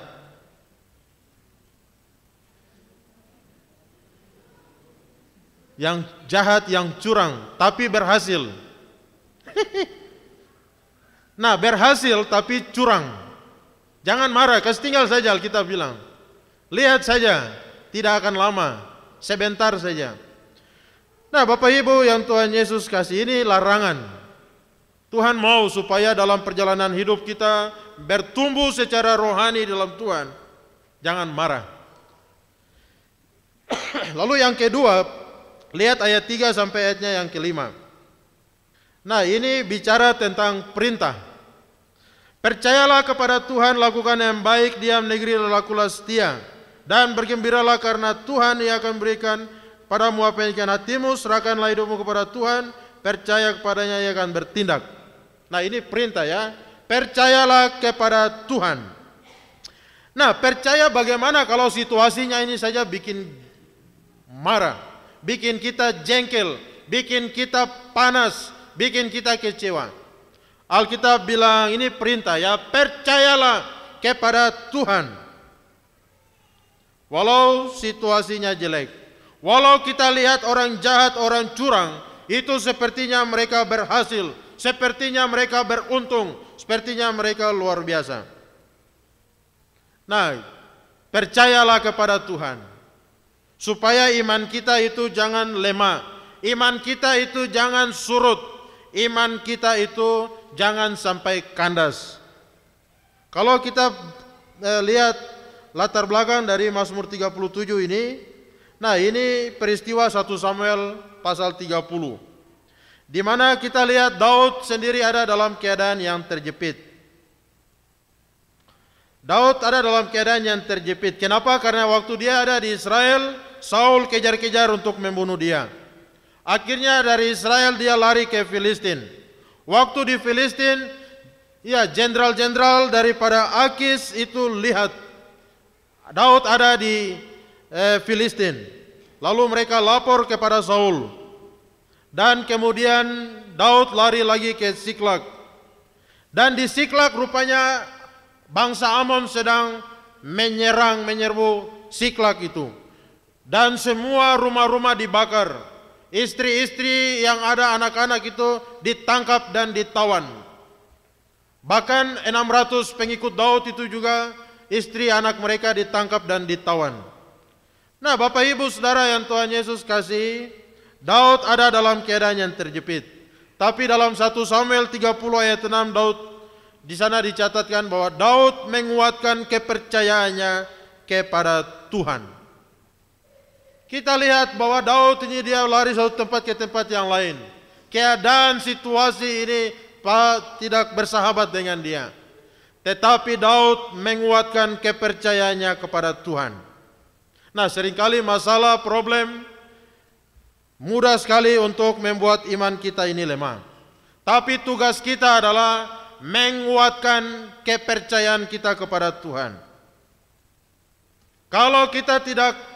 [SPEAKER 3] Yang jahat, yang curang, tapi berhasil. Nah, berhasil tapi curang. Jangan marah, kasih tinggal saja, Alkitab bilang. Lihat saja, tidak akan lama, sebentar saja. Nah, Bapak Ibu yang Tuhan Yesus kasih, ini larangan. Tuhan mau supaya dalam perjalanan hidup kita bertumbuh secara rohani dalam Tuhan. Jangan marah. Lalu yang kedua, lihat ayat 3 sampai ayatnya yang kelima. Nah, ini bicara tentang perintah. Percayalah kepada Tuhan, lakukan yang baik, diam negeri, lakulah setia, dan bergembiralah karena Tuhan Ia akan berikan padamu apa yang inginkan hatimu. Serahkanlah hidupmu kepada Tuhan, percaya kepadanya, Ia akan bertindak. Nah, ini perintah ya, percayalah kepada Tuhan. Nah, percaya bagaimana kalau situasinya ini saja bikin marah, bikin kita jengkel, bikin kita panas, bikin kita kecewa. Alkitab bilang ini perintah ya, percayalah kepada Tuhan. Walau situasinya jelek, walau kita lihat orang jahat, orang curang, itu sepertinya mereka berhasil, sepertinya mereka beruntung, sepertinya mereka luar biasa. Nah, percayalah kepada Tuhan, supaya iman kita itu jangan lemah, iman kita itu jangan surut, iman kita itu jangan sampai kandas. Kalau kita lihat latar belakang dari Mazmur 37 ini, Nah, ini peristiwa 1 Samuel pasal 30. Di mana kita lihat Daud sendiri ada dalam keadaan yang terjepit. Daud ada dalam keadaan yang terjepit. Kenapa? Karena waktu dia ada di Israel, Saul kejar-kejar untuk membunuh dia. Akhirnya dari Israel dia lari ke Filistin. Waktu di Filistin, ya jenderal-jenderal daripada Akis itu lihat Daud ada di Filistin. Lalu mereka lapor kepada Saul. Dan kemudian Daud lari lagi ke Siklag. Dan di Siklag rupanya bangsa Amon sedang menyerbu Siklag itu. Dan semua rumah-rumah dibakar. Istri-istri yang ada anak-anak itu ditangkap dan ditawan. Bahkan 600 pengikut Daud itu juga istri anak mereka ditangkap dan ditawan. Nah, Bapak Ibu Saudara yang Tuhan Yesus kasih, Daud ada dalam keadaan yang terjepit. Tapi dalam 1 Samuel 30 ayat 6 Daud di sana dicatatkan bahwa Daud menguatkan kepercayaannya kepada Tuhan. Kita lihat bahwa Daud ini dia lari satu tempat ke tempat yang lain. Keadaan situasi ini tidak bersahabat dengan dia. Tetapi Daud menguatkan kepercayaannya kepada Tuhan. Nah, seringkali masalah, problem mudah sekali untuk membuat iman kita ini lemah. Tapi tugas kita adalah menguatkan kepercayaan kita kepada Tuhan. Kalau kita tidak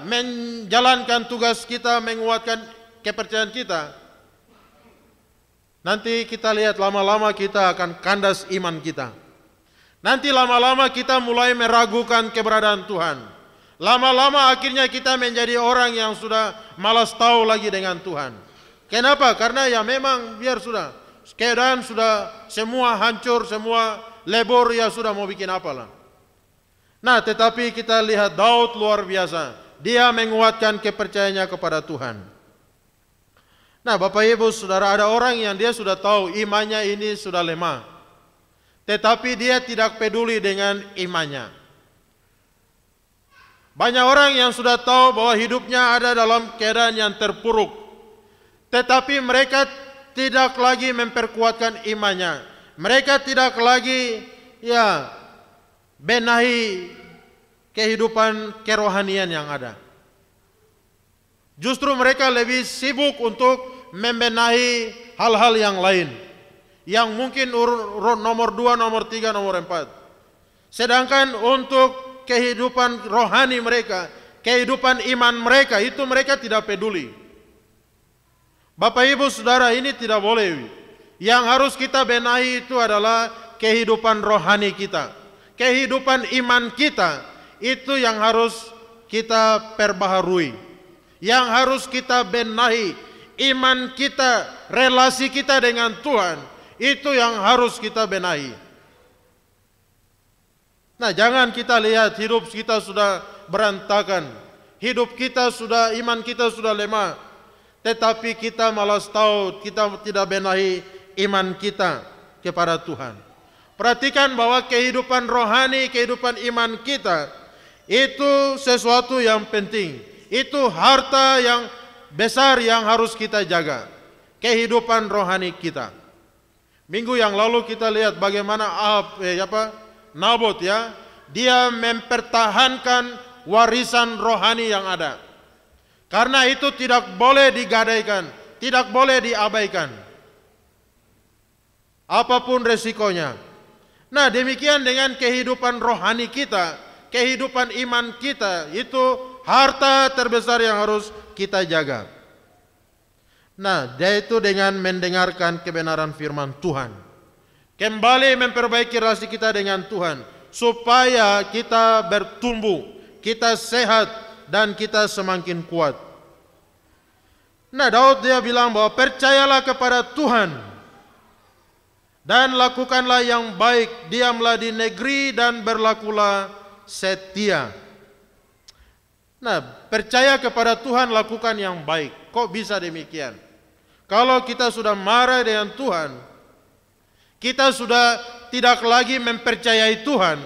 [SPEAKER 3] menjalankan tugas kita menguatkan kepercayaan kita, nanti kita lihat lama-lama kita akan kandas iman kita. Nanti lama-lama kita mulai meragukan keberadaan Tuhan. Lama-lama akhirnya kita menjadi orang yang sudah malas tahu lagi dengan Tuhan. Kenapa? Karena ya memang biar sudah keadaan sudah semua hancur, semua lebur, ya sudah mau bikin apalah. Nah, tetapi kita lihat Daud luar biasa. Dia menguatkan kepercayaannya kepada Tuhan. Nah, Bapak Ibu Saudara, ada orang yang dia sudah tahu imannya ini sudah lemah. Tetapi dia tidak peduli dengan imannya. Banyak orang yang sudah tahu bahwa hidupnya ada dalam keadaan yang terpuruk. Tetapi mereka tidak lagi memperkuatkan imannya. Mereka tidak lagi benahi kehidupan kerohanian yang ada. Justru mereka lebih sibuk untuk membenahi hal-hal yang lain. Yang mungkin nomor 2, nomor 3, nomor 4. Sedangkan untuk kehidupan rohani mereka, kehidupan iman mereka, itu mereka tidak peduli. Bapak Ibu Saudara, ini tidak boleh. Yang harus kita benahi itu adalah kehidupan rohani kita. Kehidupan iman kita, itu yang harus kita perbaharui. Yang harus kita benahi. Iman kita, relasi kita dengan Tuhan, itu yang harus kita benahi. Nah, jangan kita lihat hidup kita sudah berantakan, hidup kita sudah, iman kita sudah lemah, tetapi kita malas tahu, kita tidak benahi iman kita kepada Tuhan. Perhatikan bahwa kehidupan rohani, kehidupan iman kita itu sesuatu yang penting. Itu harta yang besar yang harus kita jaga. Kehidupan rohani kita. Minggu yang lalu kita lihat bagaimana Nabot dia mempertahankan warisan rohani yang ada. Karena itu tidak boleh digadaikan, tidak boleh diabaikan. Apapun resikonya. Nah, demikian dengan kehidupan rohani kita, kehidupan iman kita, itu harta terbesar yang harus kita jaga. Nah, yaitu dengan mendengarkan kebenaran firman Tuhan. Kembali memperbaiki relasi kita dengan Tuhan, supaya kita bertumbuh, kita sehat, dan kita semakin kuat. Nah, Daud dia bilang bahwa percayalah kepada Tuhan dan lakukanlah yang baik, diamlah di negeri dan berlakulah setia. Nah, percaya kepada Tuhan, lakukan yang baik. Kok bisa demikian? Kalau kita sudah marah dengan Tuhan, kita sudah tidak lagi mempercayai Tuhan,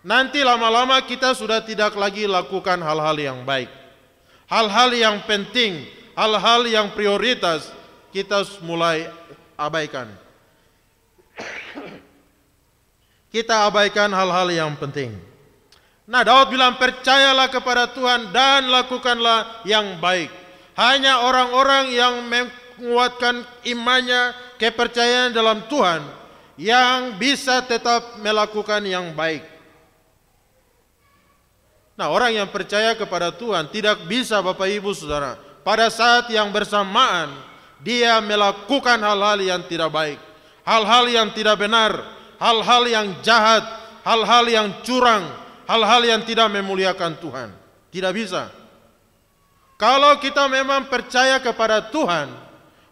[SPEAKER 3] nanti lama-lama kita sudah tidak lagi lakukan hal-hal yang baik. hal-hal yang penting, hal-hal yang prioritas kita mulai abaikan. Kita abaikan hal-hal yang penting. Nah, Daud bilang, percayalah kepada Tuhan dan lakukanlah yang baik. Hanya orang-orang yang menguatkan imannya, kepercayaan dalam Tuhan, yang bisa tetap melakukan yang baik. Nah, orang yang percaya kepada Tuhan tidak bisa, Bapak Ibu Saudara, pada saat yang bersamaan dia melakukan hal-hal yang tidak baik, hal-hal yang tidak benar, hal-hal yang jahat, hal-hal yang curang, hal-hal yang tidak memuliakan Tuhan. Tidak bisa. Kalau kita memang percaya kepada Tuhan,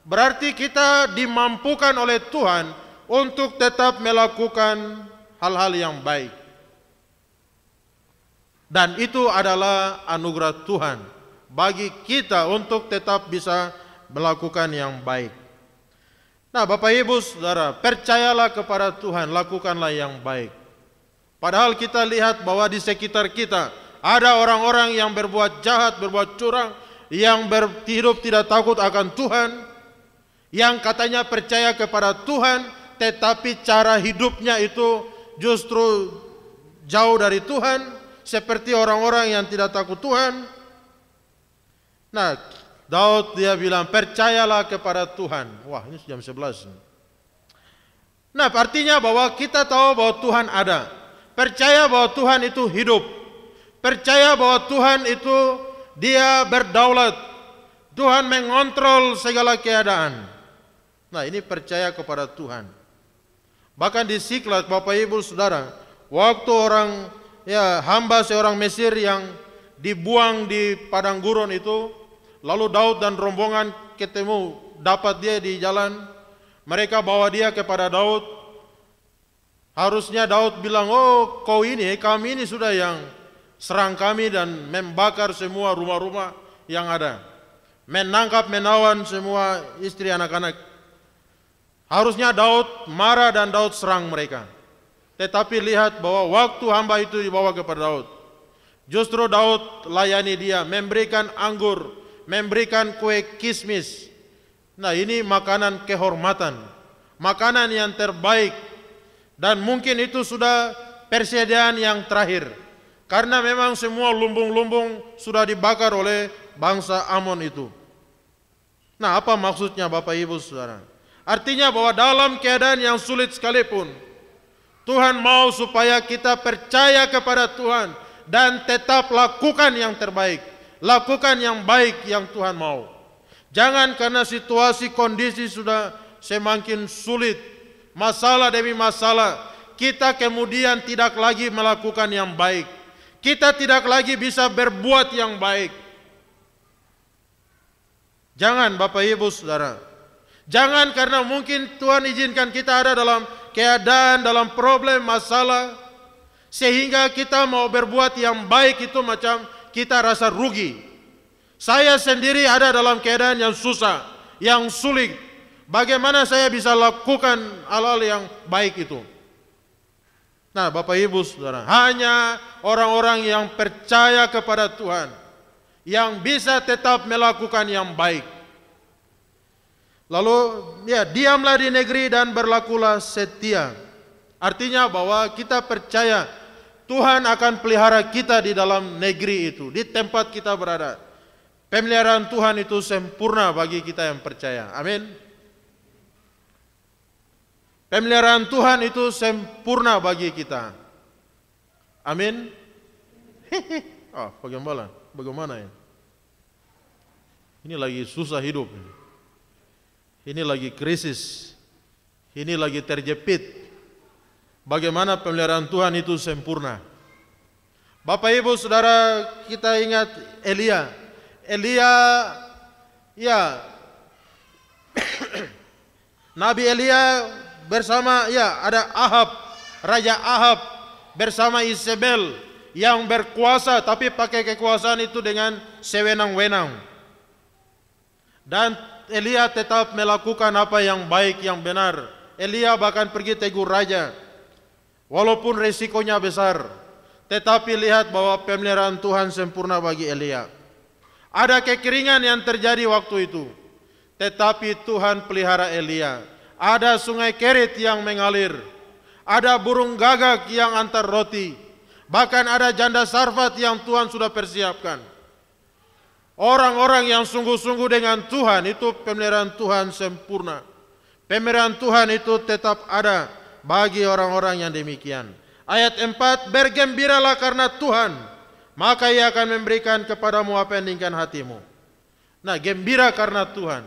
[SPEAKER 3] berarti kita dimampukan oleh Tuhan untuk tetap melakukan hal-hal yang baik. Dan itu adalah anugerah Tuhan bagi kita untuk tetap bisa melakukan yang baik. Nah, Bapak Ibu Saudara, percayalah kepada Tuhan, lakukanlah yang baik. Padahal kita lihat bahwa di sekitar kita ada orang-orang yang berbuat jahat, berbuat curang, yang hidup tidak takut akan Tuhan, yang katanya percaya kepada Tuhan, tetapi cara hidupnya itu justru jauh dari Tuhan, seperti orang-orang yang tidak takut Tuhan. Nah, Daud dia bilang, percayalah kepada Tuhan. Wah, ini jam 11. Nah, artinya bahwa kita tahu bahwa Tuhan ada. Percaya bahwa Tuhan itu hidup. Percaya bahwa Tuhan itu dia berdaulat. Tuhan mengontrol segala keadaan. Nah, ini percaya kepada Tuhan. Bahkan di Siklag, Bapak Ibu Saudara, waktu hamba seorang Mesir yang dibuang di padang gurun itu, lalu Daud dan rombongan ketemu, dapat dia di jalan. Mereka bawa dia kepada Daud. Harusnya Daud bilang, oh kami ini sudah yang serang kami dan membakar semua rumah-rumah yang ada. Menangkap, menawan semua istri anak-anak. Harusnya Daud marah dan Daud serang mereka. Tetapi lihat bahwa waktu hamba itu dibawa kepada Daud, justru Daud layani dia, memberikan anggur, memberikan kue kismis. Nah, ini makanan kehormatan, makanan yang terbaik, dan mungkin itu sudah persediaan yang terakhir, karena memang semua lumbung-lumbung sudah dibakar oleh bangsa Amon itu. Nah, apa maksudnya Bapak Ibu Saudara? Artinya bahwa dalam keadaan yang sulit sekalipun, Tuhan mau supaya kita percaya kepada Tuhan dan tetap lakukan yang terbaik, lakukan yang baik yang Tuhan mau. Jangan karena situasi kondisi sudah semakin sulit, masalah demi masalah, kita kemudian tidak lagi melakukan yang baik. Kita tidak lagi bisa berbuat yang baik. Jangan Bapak Ibu Saudara. Jangan karena mungkin Tuhan izinkan kita ada dalam keadaan, dalam problem, masalah, sehingga kita mau berbuat yang baik itu macam kita rasa rugi. Saya sendiri ada dalam keadaan yang susah, yang sulit. Bagaimana saya bisa lakukan hal-hal yang baik itu? Nah, Bapak Ibu Saudara, hanya orang-orang yang percaya kepada Tuhan yang bisa tetap melakukan yang baik. Lalu, diamlah di negeri dan berlakulah setia. Artinya bahwa kita percaya Tuhan akan pelihara kita di dalam negeri itu, di tempat kita berada. Pemeliharaan Tuhan itu sempurna bagi kita yang percaya. Amin. Pemeliharaan Tuhan itu sempurna bagi kita. Amin. Bagaimana ya? Ini lagi susah hidup. Ini lagi krisis. Ini lagi terjepit. Bagaimana pemeliharaan Tuhan itu sempurna? Bapak Ibu Saudara, kita ingat Elia. Nabi Elia bersama ada Ahab, Raja Ahab bersama Isabel yang berkuasa, tapi pakai kekuasaan itu dengan sewenang-wenang. Dan Elia tetap melakukan apa yang baik, yang benar. Elia bahkan pergi tegur raja, walaupun resikonya besar. Tetapi lihat bahwa pemeliharaan Tuhan sempurna bagi Elia. Ada kekeringan yang terjadi waktu itu. Tetapi Tuhan pelihara Elia. Ada sungai Kerit yang mengalir. Ada burung gagak yang antar roti. Bahkan ada janda Sarfat yang Tuhan sudah persiapkan. Orang-orang yang sungguh-sungguh dengan Tuhan itu pemeliharaan Tuhan sempurna. Pemeliharaan Tuhan itu tetap ada bagi orang-orang yang demikian. Ayat 4, bergembiralah karena Tuhan, maka Ia akan memberikan kepadamu apa yang diinginkan hatimu. Nah, gembira karena Tuhan.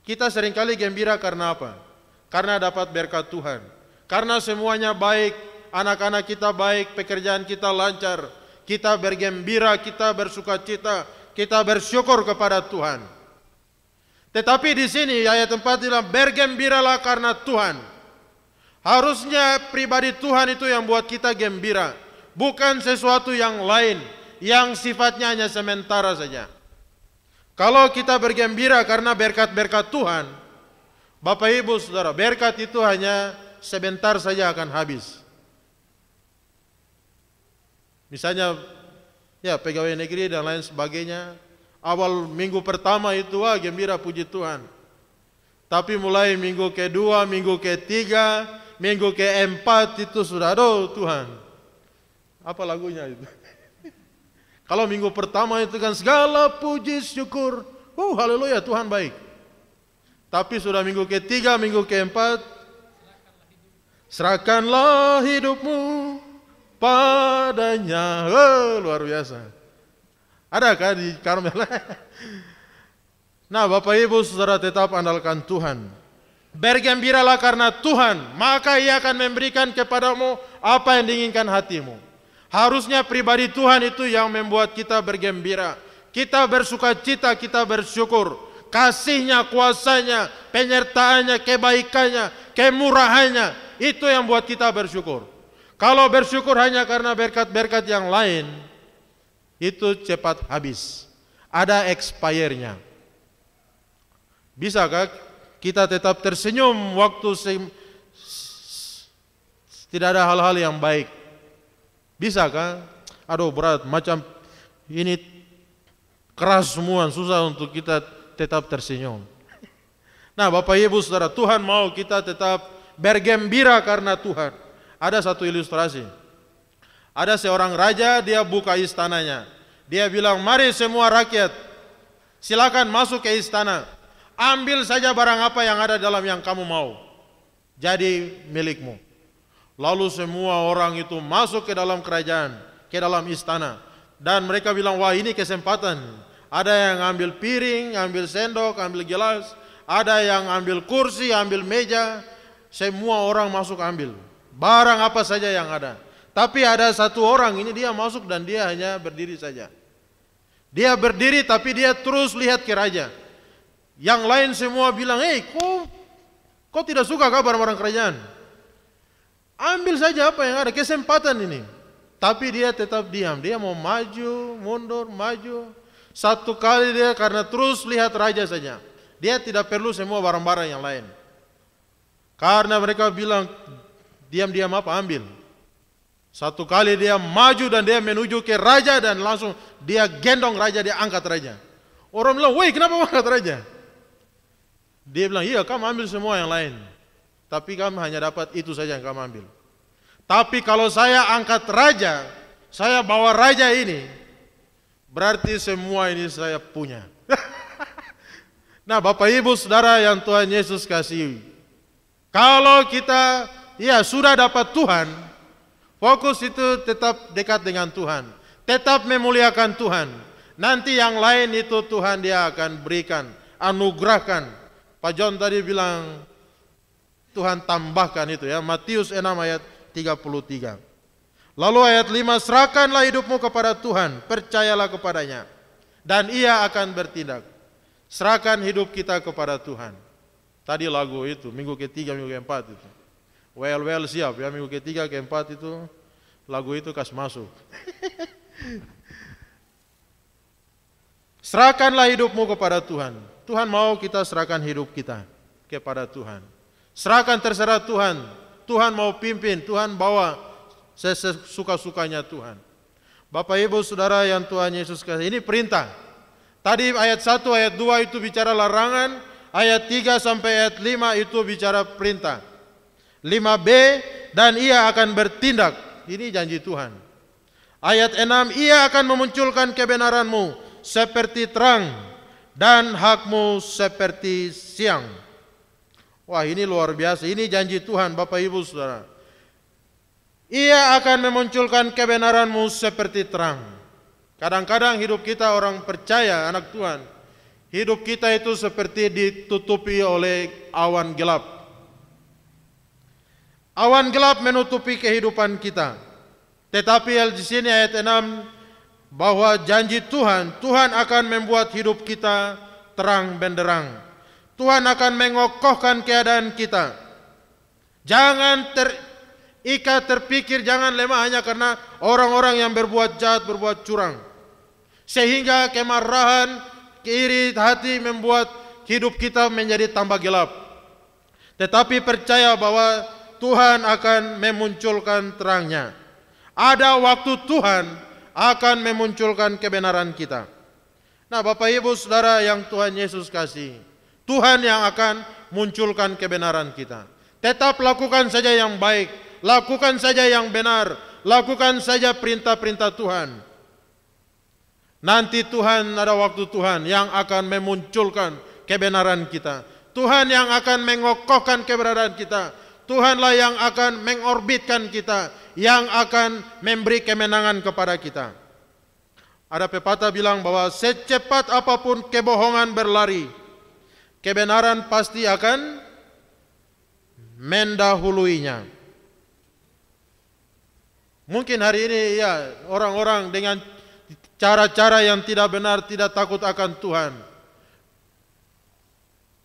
[SPEAKER 3] Kita seringkali gembira karena apa? Karena dapat berkat Tuhan. Karena semuanya baik, anak-anak kita baik, pekerjaan kita lancar, kita bergembira, kita bersukacita, kita bersyukur kepada Tuhan. Tetapi di sini ayat 4 bilang bergembiralah karena Tuhan. Harusnya pribadi Tuhan itu yang buat kita gembira, bukan sesuatu yang lain yang sifatnya hanya sementara saja. Kalau kita bergembira karena berkat-berkat Tuhan, Bapak Ibu Saudara, berkat itu hanya sebentar saja akan habis. Misalnya ya pegawai negeri dan lain sebagainya, awal minggu pertama itu gembira puji Tuhan. Tapi mulai minggu kedua, minggu ketiga, minggu keempat itu sudah aduh Tuhan. Apa lagunya itu? Kalau minggu pertama itu kan segala puji syukur, haleluya Tuhan baik. Tapi sudah minggu ketiga, minggu keempat, serahkanlah hidupmu padanya. Luar biasa. Adakah di Karmel? Nah, Bapak Ibu Saudara tetap andalkan Tuhan. Bergembiralah karena Tuhan, maka Ia akan memberikan kepadamu apa yang diinginkan hatimu. Harusnya pribadi Tuhan itu yang membuat kita bergembira. Kita bersukacita, kita bersyukur. Kasih-Nya, kuasa-Nya, penyertaannya, kebaikannya, kemurahannya, itu yang buat kita bersyukur. Kalau bersyukur hanya karena berkat-berkat yang lain, itu cepat habis. Ada expire-nya. Bisakah kita tetap tersenyum waktu tidak ada hal-hal yang baik? Bisakah? Aduh berat, macam ini keras semua, susah untuk kita tetap tersenyum. Nah Bapak Ibu Saudara, Tuhan mau kita tetap bergembira karena Tuhan. Ada satu ilustrasi. Ada seorang raja, dia buka istananya. Dia bilang, mari semua rakyat, silakan masuk ke istana. Ambil saja barang apa yang ada dalam yang kamu mau. Jadi milikmu. Lalu semua orang itu masuk ke dalam kerajaan, ke dalam istana. Dan mereka bilang, wah ini kesempatan. Ada yang ambil piring, ambil sendok, ambil gelas. Ada yang ambil kursi, ambil meja. Semua orang masuk ambil. Barang apa saja yang ada. Tapi ada satu orang, ini dia masuk dan dia hanya berdiri saja. Dia berdiri tapi dia terus lihat ke raja. Yang lain semua bilang, kok tidak suka kah barang-barang kerajaan? Ambil saja apa yang ada, kesempatan ini. Tapi dia tetap diam, dia mau maju, mundur, maju. Satu kali dia karena terus lihat raja saja. Dia tidak perlu semua barang-barang yang lain. Karena mereka bilang, diam-diam apa, ambil. Satu kali dia maju dan dia menuju ke raja dan langsung dia gendong raja, dia angkat raja. Orang bilang, woi kenapa angkat raja? Dia bilang, iya kamu ambil semua yang lain. Tapi kamu hanya dapat itu saja yang kamu ambil. Tapi kalau saya angkat raja, saya bawa raja ini, berarti semua ini saya punya. Nah Bapak Ibu Saudara yang Tuhan Yesus kasihi, kalau kita sudah dapat Tuhan, fokus itu tetap dekat dengan Tuhan, tetap memuliakan Tuhan. Nanti yang lain itu Tuhan dia akan berikan, anugerahkan. Pak John tadi bilang, Tuhan tambahkan itu ya, Matius 6 ayat 33. Lalu ayat 5, serahkanlah hidupmu kepada Tuhan, percayalah kepadanya, dan Ia akan bertindak. Serahkan hidup kita kepada Tuhan. Tadi lagu itu, minggu ketiga, minggu keempat itu. Well siap ya, minggu ketiga, keempat itu, lagu itu kas masuk. Serahkanlah hidupmu kepada Tuhan. Tuhan mau kita serahkan hidup kita kepada Tuhan. Serahkan terserah Tuhan. Tuhan mau pimpin, Tuhan bawa sesuka-sukanya Tuhan. Bapak Ibu Saudara yang Tuhan Yesus kasih, ini perintah. Tadi ayat 1, ayat 2 itu bicara larangan, ayat 3 sampai ayat 5 itu bicara perintah. 5b, dan ia akan bertindak. Ini janji Tuhan. Ayat 6, ia akan memunculkan kebenaranmu seperti terang dan hakmu seperti siang. Wah, ini luar biasa. Ini janji Tuhan, Bapak Ibu Saudara. Ia akan memunculkan kebenaranmu seperti terang. Kadang-kadang hidup kita orang percaya, anak Tuhan, hidup kita itu seperti ditutupi oleh awan gelap. Awan gelap menutupi kehidupan kita. Tetapi di sini ayat 6 bahwa janji Tuhan, Tuhan akan membuat hidup kita terang benderang. Tuhan akan mengokohkan keadaan kita. Jangan terpikir, jangan lemah hanya karena orang-orang yang berbuat jahat, berbuat curang. Sehingga kemarahan, iri hati membuat hidup kita menjadi tambah gelap. Tetapi percaya bahwa Tuhan akan memunculkan terangnya. Ada waktu Tuhan akan memunculkan kebenaran kita. Nah, Bapak Ibu Saudara yang Tuhan Yesus kasih, Tuhan yang akan munculkan kebenaran kita. Tetap lakukan saja yang baik, lakukan saja yang benar, lakukan saja perintah-perintah Tuhan. Nanti Tuhan, ada waktu Tuhan yang akan memunculkan kebenaran kita. Tuhan yang akan mengokohkan keberadaan kita. Tuhanlah yang akan mengorbitkan kita, yang akan memberi kemenangan kepada kita. Ada pepatah bilang bahwa secepat apapun kebohongan berlari, kebenaran pasti akan mendahuluinya. Mungkin hari ini ya orang-orang dengan cara-cara yang tidak benar, tidak takut akan Tuhan.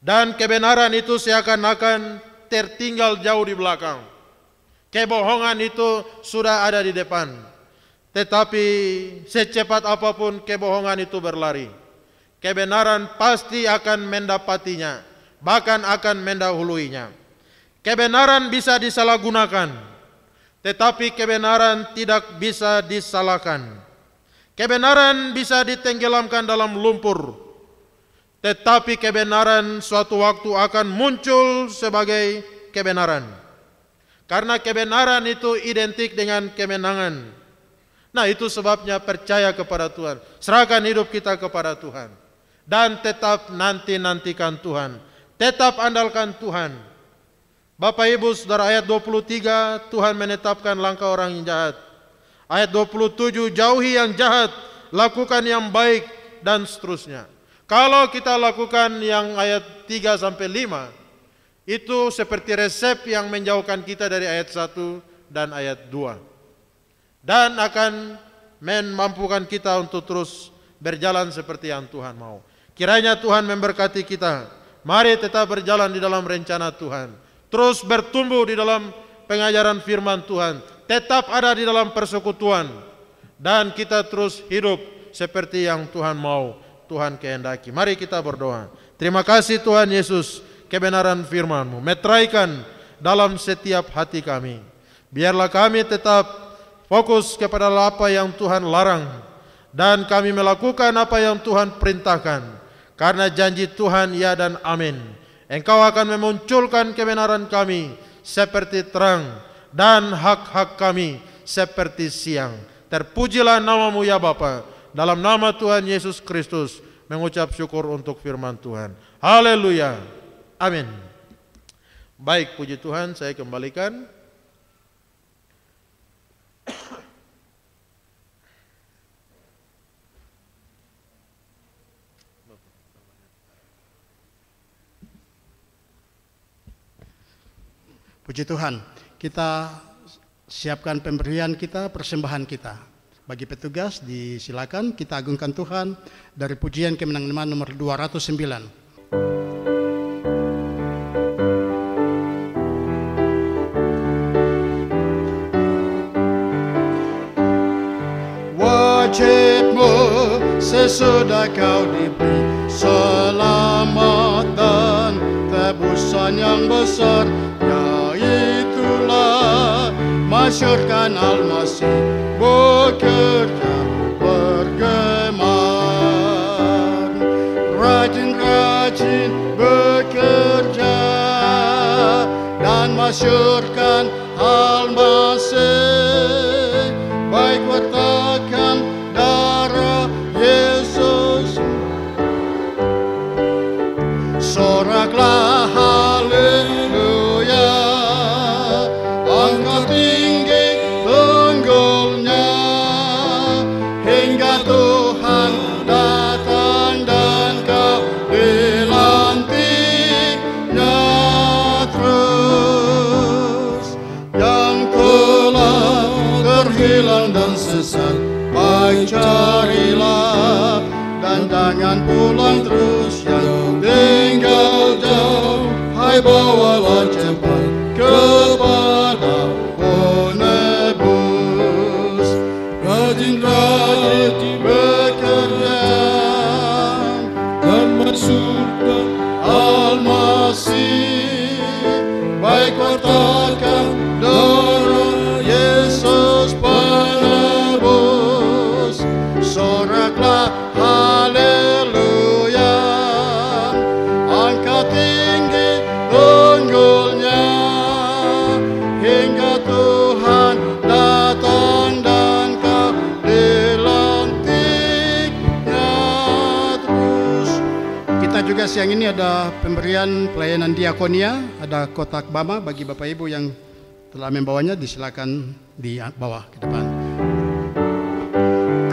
[SPEAKER 3] Dan kebenaran itu seakan-akan tertinggal jauh di belakang. Kebohongan itu sudah ada di depan. Tetapi secepat apapun kebohongan itu berlari, kebenaran pasti akan mendapatinya, bahkan akan mendahuluinya. Kebenaran bisa disalahgunakan, tetapi kebenaran tidak bisa disalahkan. Kebenaran bisa ditenggelamkan dalam lumpur, tetapi kebenaran suatu waktu akan muncul sebagai kebenaran. Karena kebenaran itu identik dengan kemenangan. Nah, itu sebabnya percaya kepada Tuhan. Serahkan hidup kita kepada Tuhan. Dan tetap nantikan Tuhan. Tetap andalkan Tuhan. Bapak Ibu Saudara, ayat 23, Tuhan menetapkan langkah orang yang jahat. Ayat 27, jauhi yang jahat, lakukan yang baik, dan seterusnya. Kalau kita lakukan yang ayat 3 sampai 5, itu seperti resep yang menjauhkan kita dari ayat 1 dan ayat 2. Dan akan memampukan kita untuk terus berjalan seperti yang Tuhan mau. Kiranya Tuhan memberkati kita. Mari tetap berjalan di dalam rencana Tuhan. Terus bertumbuh di dalam pengajaran firman Tuhan. Tetap ada di dalam persekutuan. Dan kita terus hidup seperti yang Tuhan mau, Tuhan kehendaki. Mari kita berdoa. Terima kasih Tuhan Yesus, kebenaran firman-Mu meteraikan dalam setiap hati kami. Biarlah kami tetap fokus kepada apa yang Tuhan larang, dan kami melakukan apa yang Tuhan perintahkan. Karena janji Tuhan ya dan amin. Engkau akan memunculkan kebenaran kami seperti terang, dan hak-hak kami seperti siang. Terpujilah nama-Mu ya Bapa. Dalam nama Tuhan Yesus Kristus mengucap syukur untuk firman Tuhan. Haleluya. Amin. Baik, puji Tuhan, saya kembalikan.
[SPEAKER 1] Puji Tuhan, kita siapkan pemberian kita, persembahan kita. Bagi petugas disilakan kita agungkan Tuhan dari pujian kemenangan nomor 209. Wajibmu sesudah kau diberi selamat dan tebusan yang besar, yaitulah masyurkan Al-Masih bekerja bergema. masyurkan Al-Masih, baik wartakan darah Yesus. Soraklah haleluya, angkat tinggi tunggulnya, hingga Tuhan datang dan kau dilantiknya terus. Yang telah terhilang dan sesat, baik carilah dan jangan pulang terus. Yang tinggal jauh, hai bawalah cepat kepada penebus. Rajin-rajin bekerja dan masyurkan Al-Masih, baik wartakan darah Yesus penebus. Soraklah haleluya, angkat tinggi tunggulnya, hingga Tuhan datang dan kau dilantiknya terus. Kita juga siang ini ada pemberian pelayanan diakonia, ada kotak bama bagi Bapak Ibu yang telah membawanya, disilakan di bawah ke depan.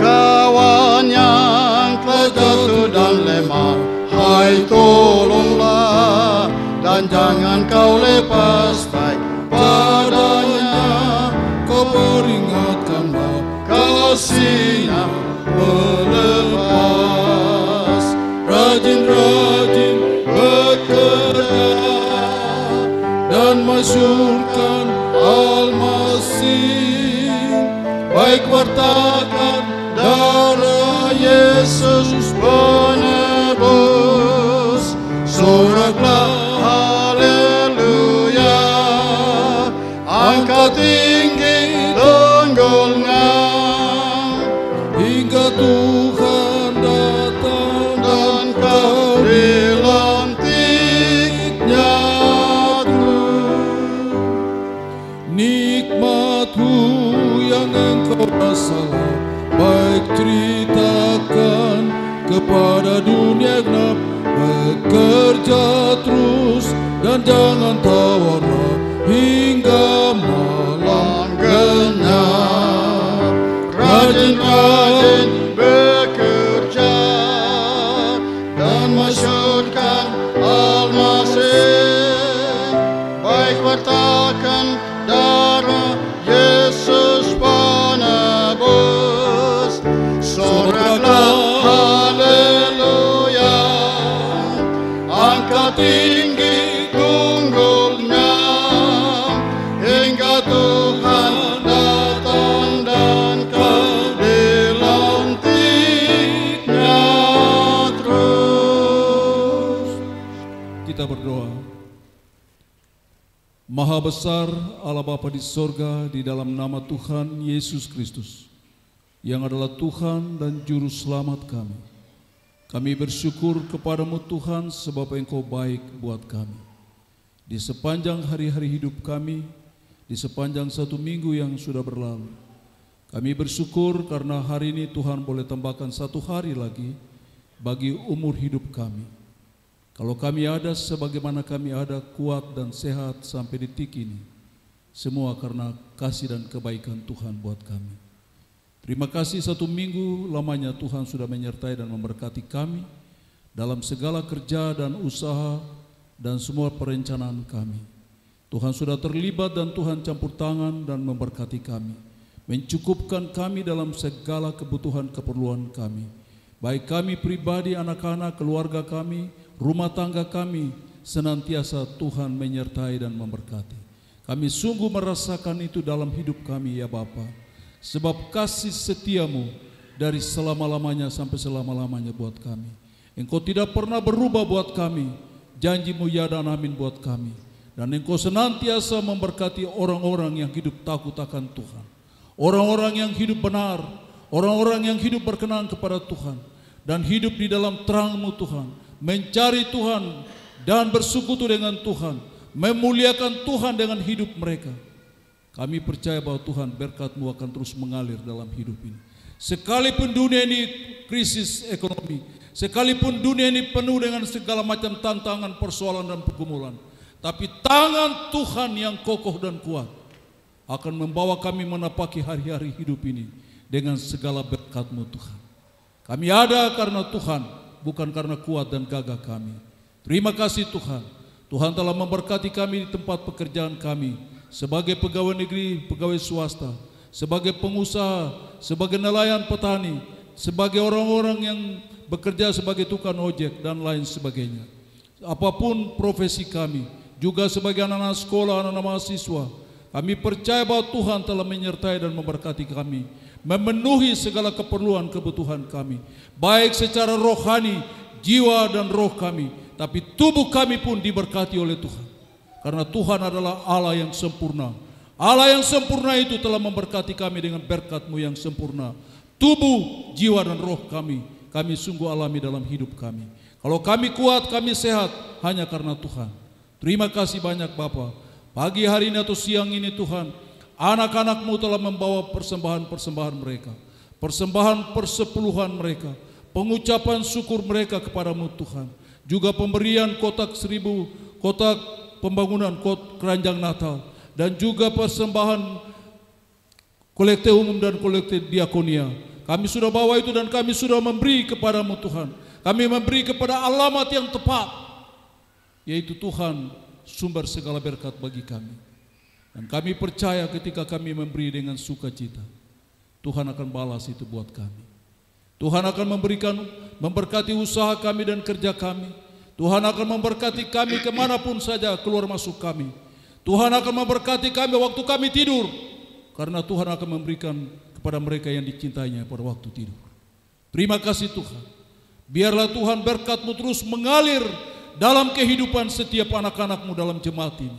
[SPEAKER 1] Kawan yang telah jatuh dan lemah, hai tolonglah dan jangan kau lepas baik padanya. Kau peringatkanlah kasihnya melepas. Rajin-rajin bekerja dan masyurkan Al-Masih, baik wartakan darah Yesus penebus. Soraklah haleluya, angkat tinggi tunggulnya, hingga Tuhan datang dan kau dilantiknya terus. Nikmat-Mu yang Engkau rasalah, baik ceritakan kepada dunia genap. Bekerja terus dan jangan tawarlah hingga malam genap. Rajin-rajin bekerja dan masyurkan Al-Masih, baik wartakan darah Yesus penebus. Soraklah haleluya, angkat tinggi tunggulnya, hingga Tuhan datang dan kau dilantiknya terus.
[SPEAKER 6] Kita berdoa. Maha besar Allah Bapa di sorga, di dalam nama Tuhan Yesus Kristus, yang adalah Tuhan dan Juru Selamat kami. Kami bersyukur kepadamu Tuhan, sebab Engkau baik buat kami. Di sepanjang hari-hari hidup kami, di sepanjang satu minggu yang sudah berlalu, kami bersyukur karena hari ini Tuhan boleh tambahkan satu hari lagi bagi umur hidup kami. Kalau kami ada sebagaimana kami ada, kuat dan sehat sampai detik ini, semua karena kasih dan kebaikan Tuhan buat kami. Terima kasih satu minggu lamanya Tuhan sudah menyertai dan memberkati kami dalam segala kerja dan usaha dan semua perencanaan kami. Tuhan sudah terlibat dan Tuhan campur tangan dan memberkati kami, mencukupkan kami dalam segala kebutuhan keperluan kami, baik kami pribadi, anak-anak, keluarga kami, rumah tangga kami, senantiasa Tuhan menyertai dan memberkati. Kami sungguh merasakan itu dalam hidup kami ya Bapa, sebab kasih setiamu dari selama-lamanya sampai selama-lamanya buat kami. Engkau tidak pernah berubah buat kami, janjimu ya dan amin buat kami. Dan Engkau senantiasa memberkati orang-orang yang hidup takut akan Tuhan, orang-orang yang hidup benar, orang-orang yang hidup berkenan kepada Tuhan, dan hidup di dalam terang-Mu Tuhan, mencari Tuhan dan bersekutu dengan Tuhan, memuliakan Tuhan dengan hidup mereka. Kami percaya bahwa Tuhan, berkat-Mu akan terus mengalir dalam hidup ini. Sekalipun dunia ini krisis ekonomi, sekalipun dunia ini penuh dengan segala macam tantangan, persoalan dan pergumulan, tapi tangan Tuhan yang kokoh dan kuat akan membawa kami menapaki hari-hari hidup ini dengan segala berkat-Mu Tuhan. Kami ada karena Tuhan, bukan karena kuat dan gagah kami. Terima kasih Tuhan. Tuhan telah memberkati kami di tempat pekerjaan kami, sebagai pegawai negeri, pegawai swasta, sebagai pengusaha, sebagai nelayan petani, sebagai orang-orang yang bekerja sebagai tukang ojek dan lain sebagainya. Apapun profesi kami, juga sebagai anak-anak sekolah, anak-anak mahasiswa, kami percaya bahwa Tuhan telah menyertai dan memberkati kami, memenuhi segala keperluan kebutuhan kami, baik secara rohani, jiwa dan roh kami, tapi tubuh kami pun diberkati oleh Tuhan. Karena Tuhan adalah Allah yang sempurna. Allah yang sempurna itu telah memberkati kami dengan berkat-Mu yang sempurna. Tubuh, jiwa dan roh kami sungguh alami dalam hidup kami. Kalau kami kuat, kami sehat, hanya karena Tuhan. Terima kasih banyak Bapa. Pagi hari ini atau siang ini Tuhan, anak-anak-Mu telah membawa persembahan-persembahan mereka, persembahan persepuluhan mereka, pengucapan syukur mereka kepada-Mu Tuhan. Juga pemberian kotak 1000, kotak pembangunan keranjang Natal, dan juga persembahan kolekte umum dan kolekte diakonia. Kami sudah bawa itu dan kami sudah memberi kepada-Mu Tuhan. Kami memberi kepada alamat yang tepat, yaitu Tuhan, sumber segala berkat bagi kami. Dan kami percaya ketika kami memberi dengan sukacita, Tuhan akan balas itu buat kami. Tuhan akan memberkati usaha kami dan kerja kami. Tuhan akan memberkati kami kemanapun saja keluar masuk kami. Tuhan akan memberkati kami waktu kami tidur, karena Tuhan akan memberikan kepada mereka yang dicintainya pada waktu tidur. Terima kasih Tuhan. Biarlah Tuhan berkat-Mu terus mengalir dalam kehidupan setiap anak-anak-Mu dalam jemaat ini.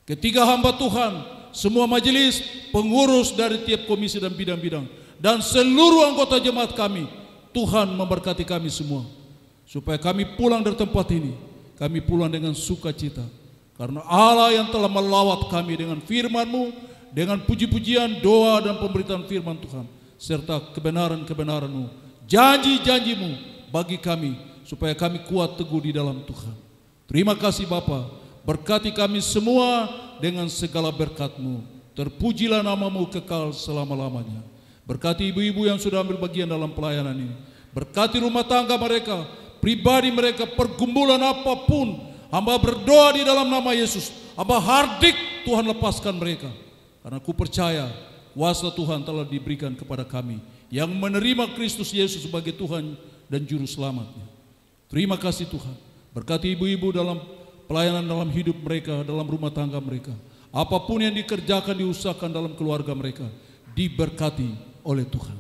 [SPEAKER 6] Ketiga hamba Tuhan, semua majelis, pengurus dari tiap komisi dan bidang-bidang, dan seluruh anggota jemaat kami, Tuhan memberkati kami semua, supaya kami pulang dari tempat ini, kami pulang dengan sukacita, karena Allah yang telah melawat kami dengan firman-Mu, dengan puji-pujian, doa dan pemberitaan firman Tuhan, serta kebenaran-kebenaran-Mu, janji-janji-Mu bagi kami, supaya kami kuat teguh di dalam Tuhan. Terima kasih Bapa, berkati kami semua dengan segala berkat-Mu. Terpujilah nama-Mu kekal selama-lamanya. Berkati ibu-ibu yang sudah ambil bagian dalam pelayanan ini. Berkati rumah tangga mereka, pribadi mereka, pergumulan apapun. Hamba berdoa di dalam nama Yesus. Hamba hardik Tuhan lepaskan mereka. Karena ku percaya kuasa Tuhan telah diberikan kepada kami yang menerima Kristus Yesus sebagai Tuhan dan Juru Selamatnya. Terima kasih Tuhan. Berkati ibu-ibu dalam pelayanan dalam hidup mereka, dalam rumah tangga mereka. Apapun yang dikerjakan, diusahakan dalam keluarga mereka, diberkati oleh Tuhan.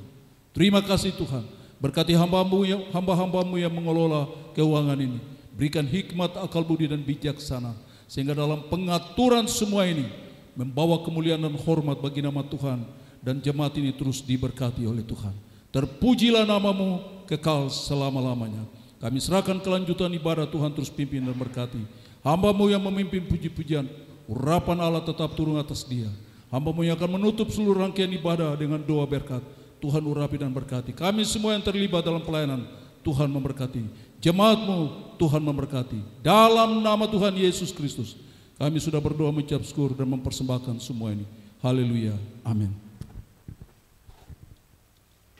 [SPEAKER 6] Terima kasih Tuhan. Berkati hamba-Hamba-Mu yang mengelola keuangan ini. Berikan hikmat, akal budi dan bijaksana, sehingga dalam pengaturan semua ini membawa kemuliaan dan hormat bagi nama Tuhan, dan jemaat ini terus diberkati oleh Tuhan. Terpujilah nama-Mu kekal selama-lamanya. Kami serahkan kelanjutan ibadah, Tuhan terus pimpin dan berkati. Hamba-Mu yang memimpin puji-pujian, urapan Allah tetap turun atas dia. Hamba-Mu yang akan menutup seluruh rangkaian ibadah dengan doa berkat, Tuhan urapi dan berkati. Kami semua yang terlibat dalam pelayanan, Tuhan memberkati. Jemaat-Mu, Tuhan memberkati. Dalam nama Tuhan Yesus Kristus, kami sudah berdoa, mengucap syukur dan mempersembahkan semua ini. Haleluya. Amin.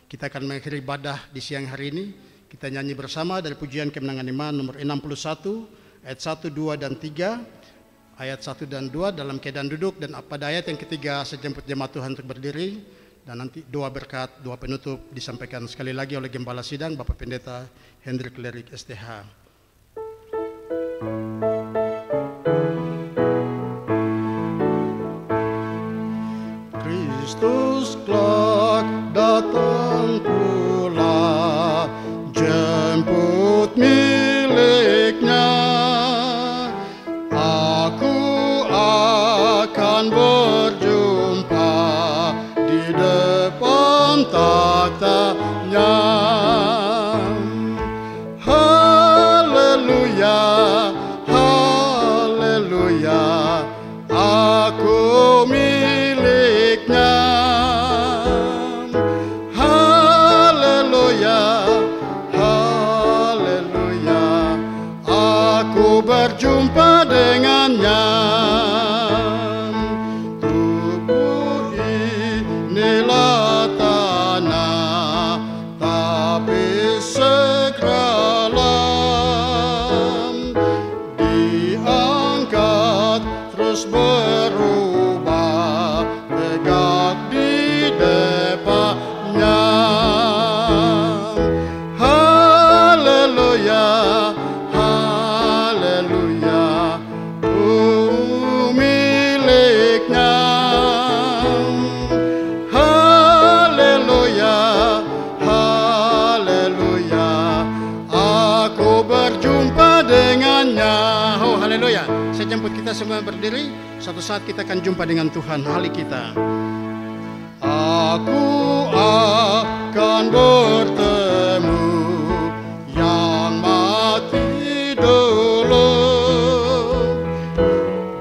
[SPEAKER 1] Kita akan mengakhiri ibadah di siang hari ini. Kita nyanyi bersama dari pujian kemenangan iman nomor 61, ayat 1, 2, dan 3, ayat 1 dan 2 dalam keadaan duduk, dan pada ayat yang ketiga saya jemput jemaat Tuhan untuk berdiri, dan nanti doa berkat, doa penutup disampaikan sekali lagi oleh Gembala Sidang Bapak Pendeta Hendrik Lerik STH. Kristus kelak datang pula, jemput miliknya. Aku akan berjumpa di depan takhta-Nya. Haleluya,
[SPEAKER 2] haleluya, aku miliknya. Haleluya, haleluya, aku berjumpa dengannya. Tubuh inilah tanah, tapi segeralah diangkat, terus berubah, tegak di depannya. Haleluya, haleluya, miliknya. Haleluya, haleluya, aku berjumpa dengannya. Oh haleluya, saya jemput kita semua berdiri. Suatu saat kita akan jumpa dengan Tuhan, hari kita. Aku akan bertemu yang mati dulu,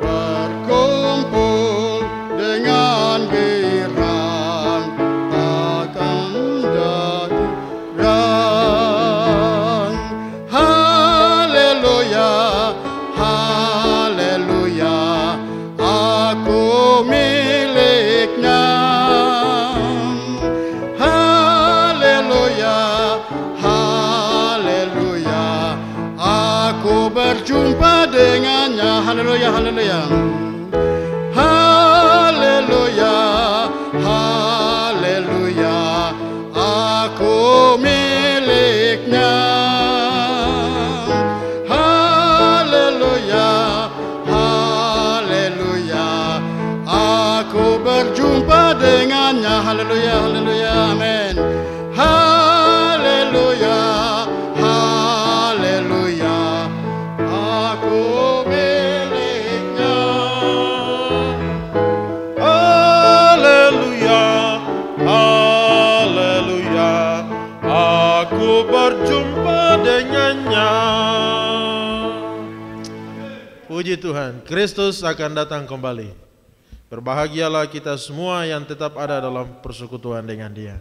[SPEAKER 2] berkumpul dengan girang, takkan jadi rang. Haleluya, haleluya, aku miliknya. Haleluya, haleluya, aku berjumpa dengannya. Haleluya, haleluya, haleluya, haleluya, aku miliknya. Haleluya, haleluya, aku berjumpa dengannya. Haleluya, haleluya, amin. Haleluya, haleluya, aku miliknya.
[SPEAKER 3] Haleluya, haleluya, aku berjumpa dengannya. Puji Tuhan, Kristus akan datang kembali. Berbahagialah kita semua yang tetap ada dalam persekutuan dengan Dia,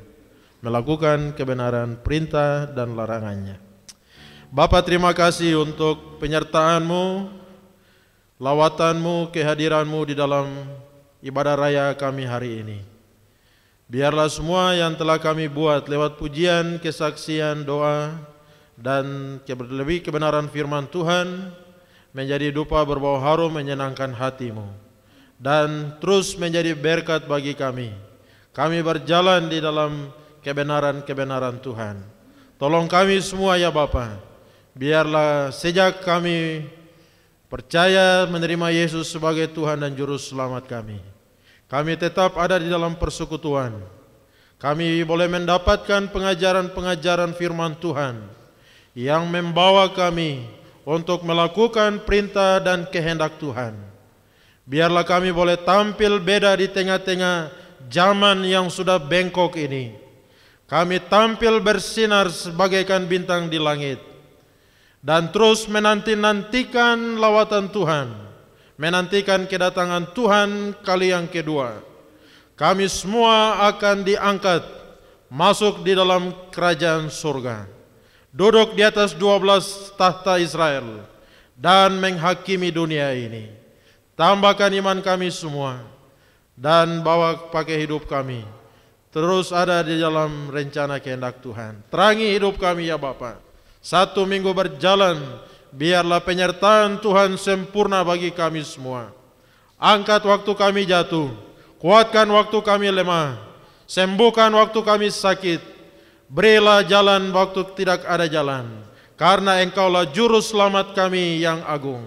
[SPEAKER 3] melakukan kebenaran perintah dan larangannya. Bapa, terima kasih untuk penyertaan-Mu, lawatan-Mu, kehadiran-Mu di dalam ibadah raya kami hari ini. Biarlah semua yang telah kami buat lewat pujian, kesaksian, doa, dan lebih kebenaran firman Tuhan menjadi dupa berbau harum menyenangkan hati-Mu, dan terus menjadi berkat bagi kami. Kami berjalan di dalam kebenaran-kebenaran Tuhan. Tolong kami semua ya Bapa, biarlah sejak kami percaya menerima Yesus sebagai Tuhan dan Juru Selamat kami tetap ada di dalam persekutuan. Kami boleh mendapatkan pengajaran-pengajaran firman Tuhan yang membawa kami untuk melakukan perintah dan kehendak Tuhan. Biarlah kami boleh tampil beda di tengah-tengah zaman yang sudah bengkok ini. Kami tampil bersinar sebagaikan bintang di langit, dan terus menanti-nantikan lawatan Tuhan, menantikan kedatangan Tuhan kali yang kedua. Kami semua akan diangkat masuk di dalam kerajaan surga, duduk di atas 12 tahta Israel dan menghakimi dunia ini. Tambahkan iman kami semua dan bawa pakai hidup kami terus ada di dalam rencana kehendak Tuhan. Terangi hidup kami ya Bapa. 1 minggu berjalan, biarlah penyertaan Tuhan sempurna bagi kami semua. Angkat waktu kami jatuh, kuatkan waktu kami lemah, sembuhkan waktu kami sakit, berilah jalan waktu tidak ada jalan, karena Engkaulah Juru Selamat kami yang agung.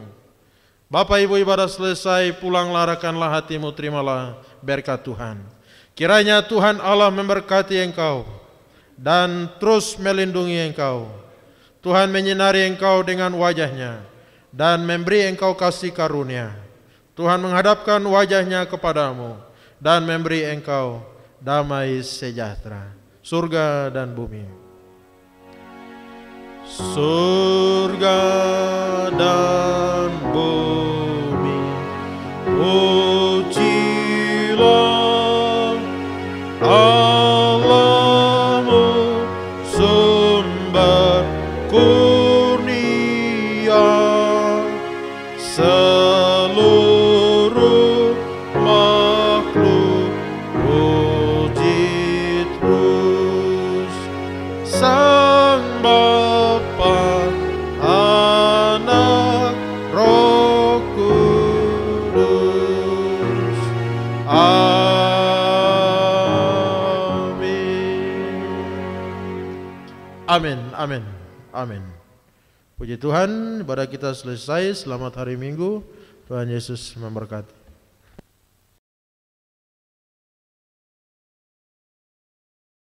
[SPEAKER 3] Bapak Ibu ibadah selesai, pulang larakanlah hatimu, terimalah berkat Tuhan. Kiranya Tuhan Allah memberkati engkau dan terus melindungi engkau. Tuhan menyinari engkau dengan wajahnya dan memberi engkau kasih karunia. Tuhan menghadapkan wajahnya kepadamu dan memberi engkau damai sejahtera. Surga dan bumi. Surga dan bumi Amin, amin, amin. Puji Tuhan, ibadah kita selesai. Selamat hari Minggu. Tuhan Yesus memberkati.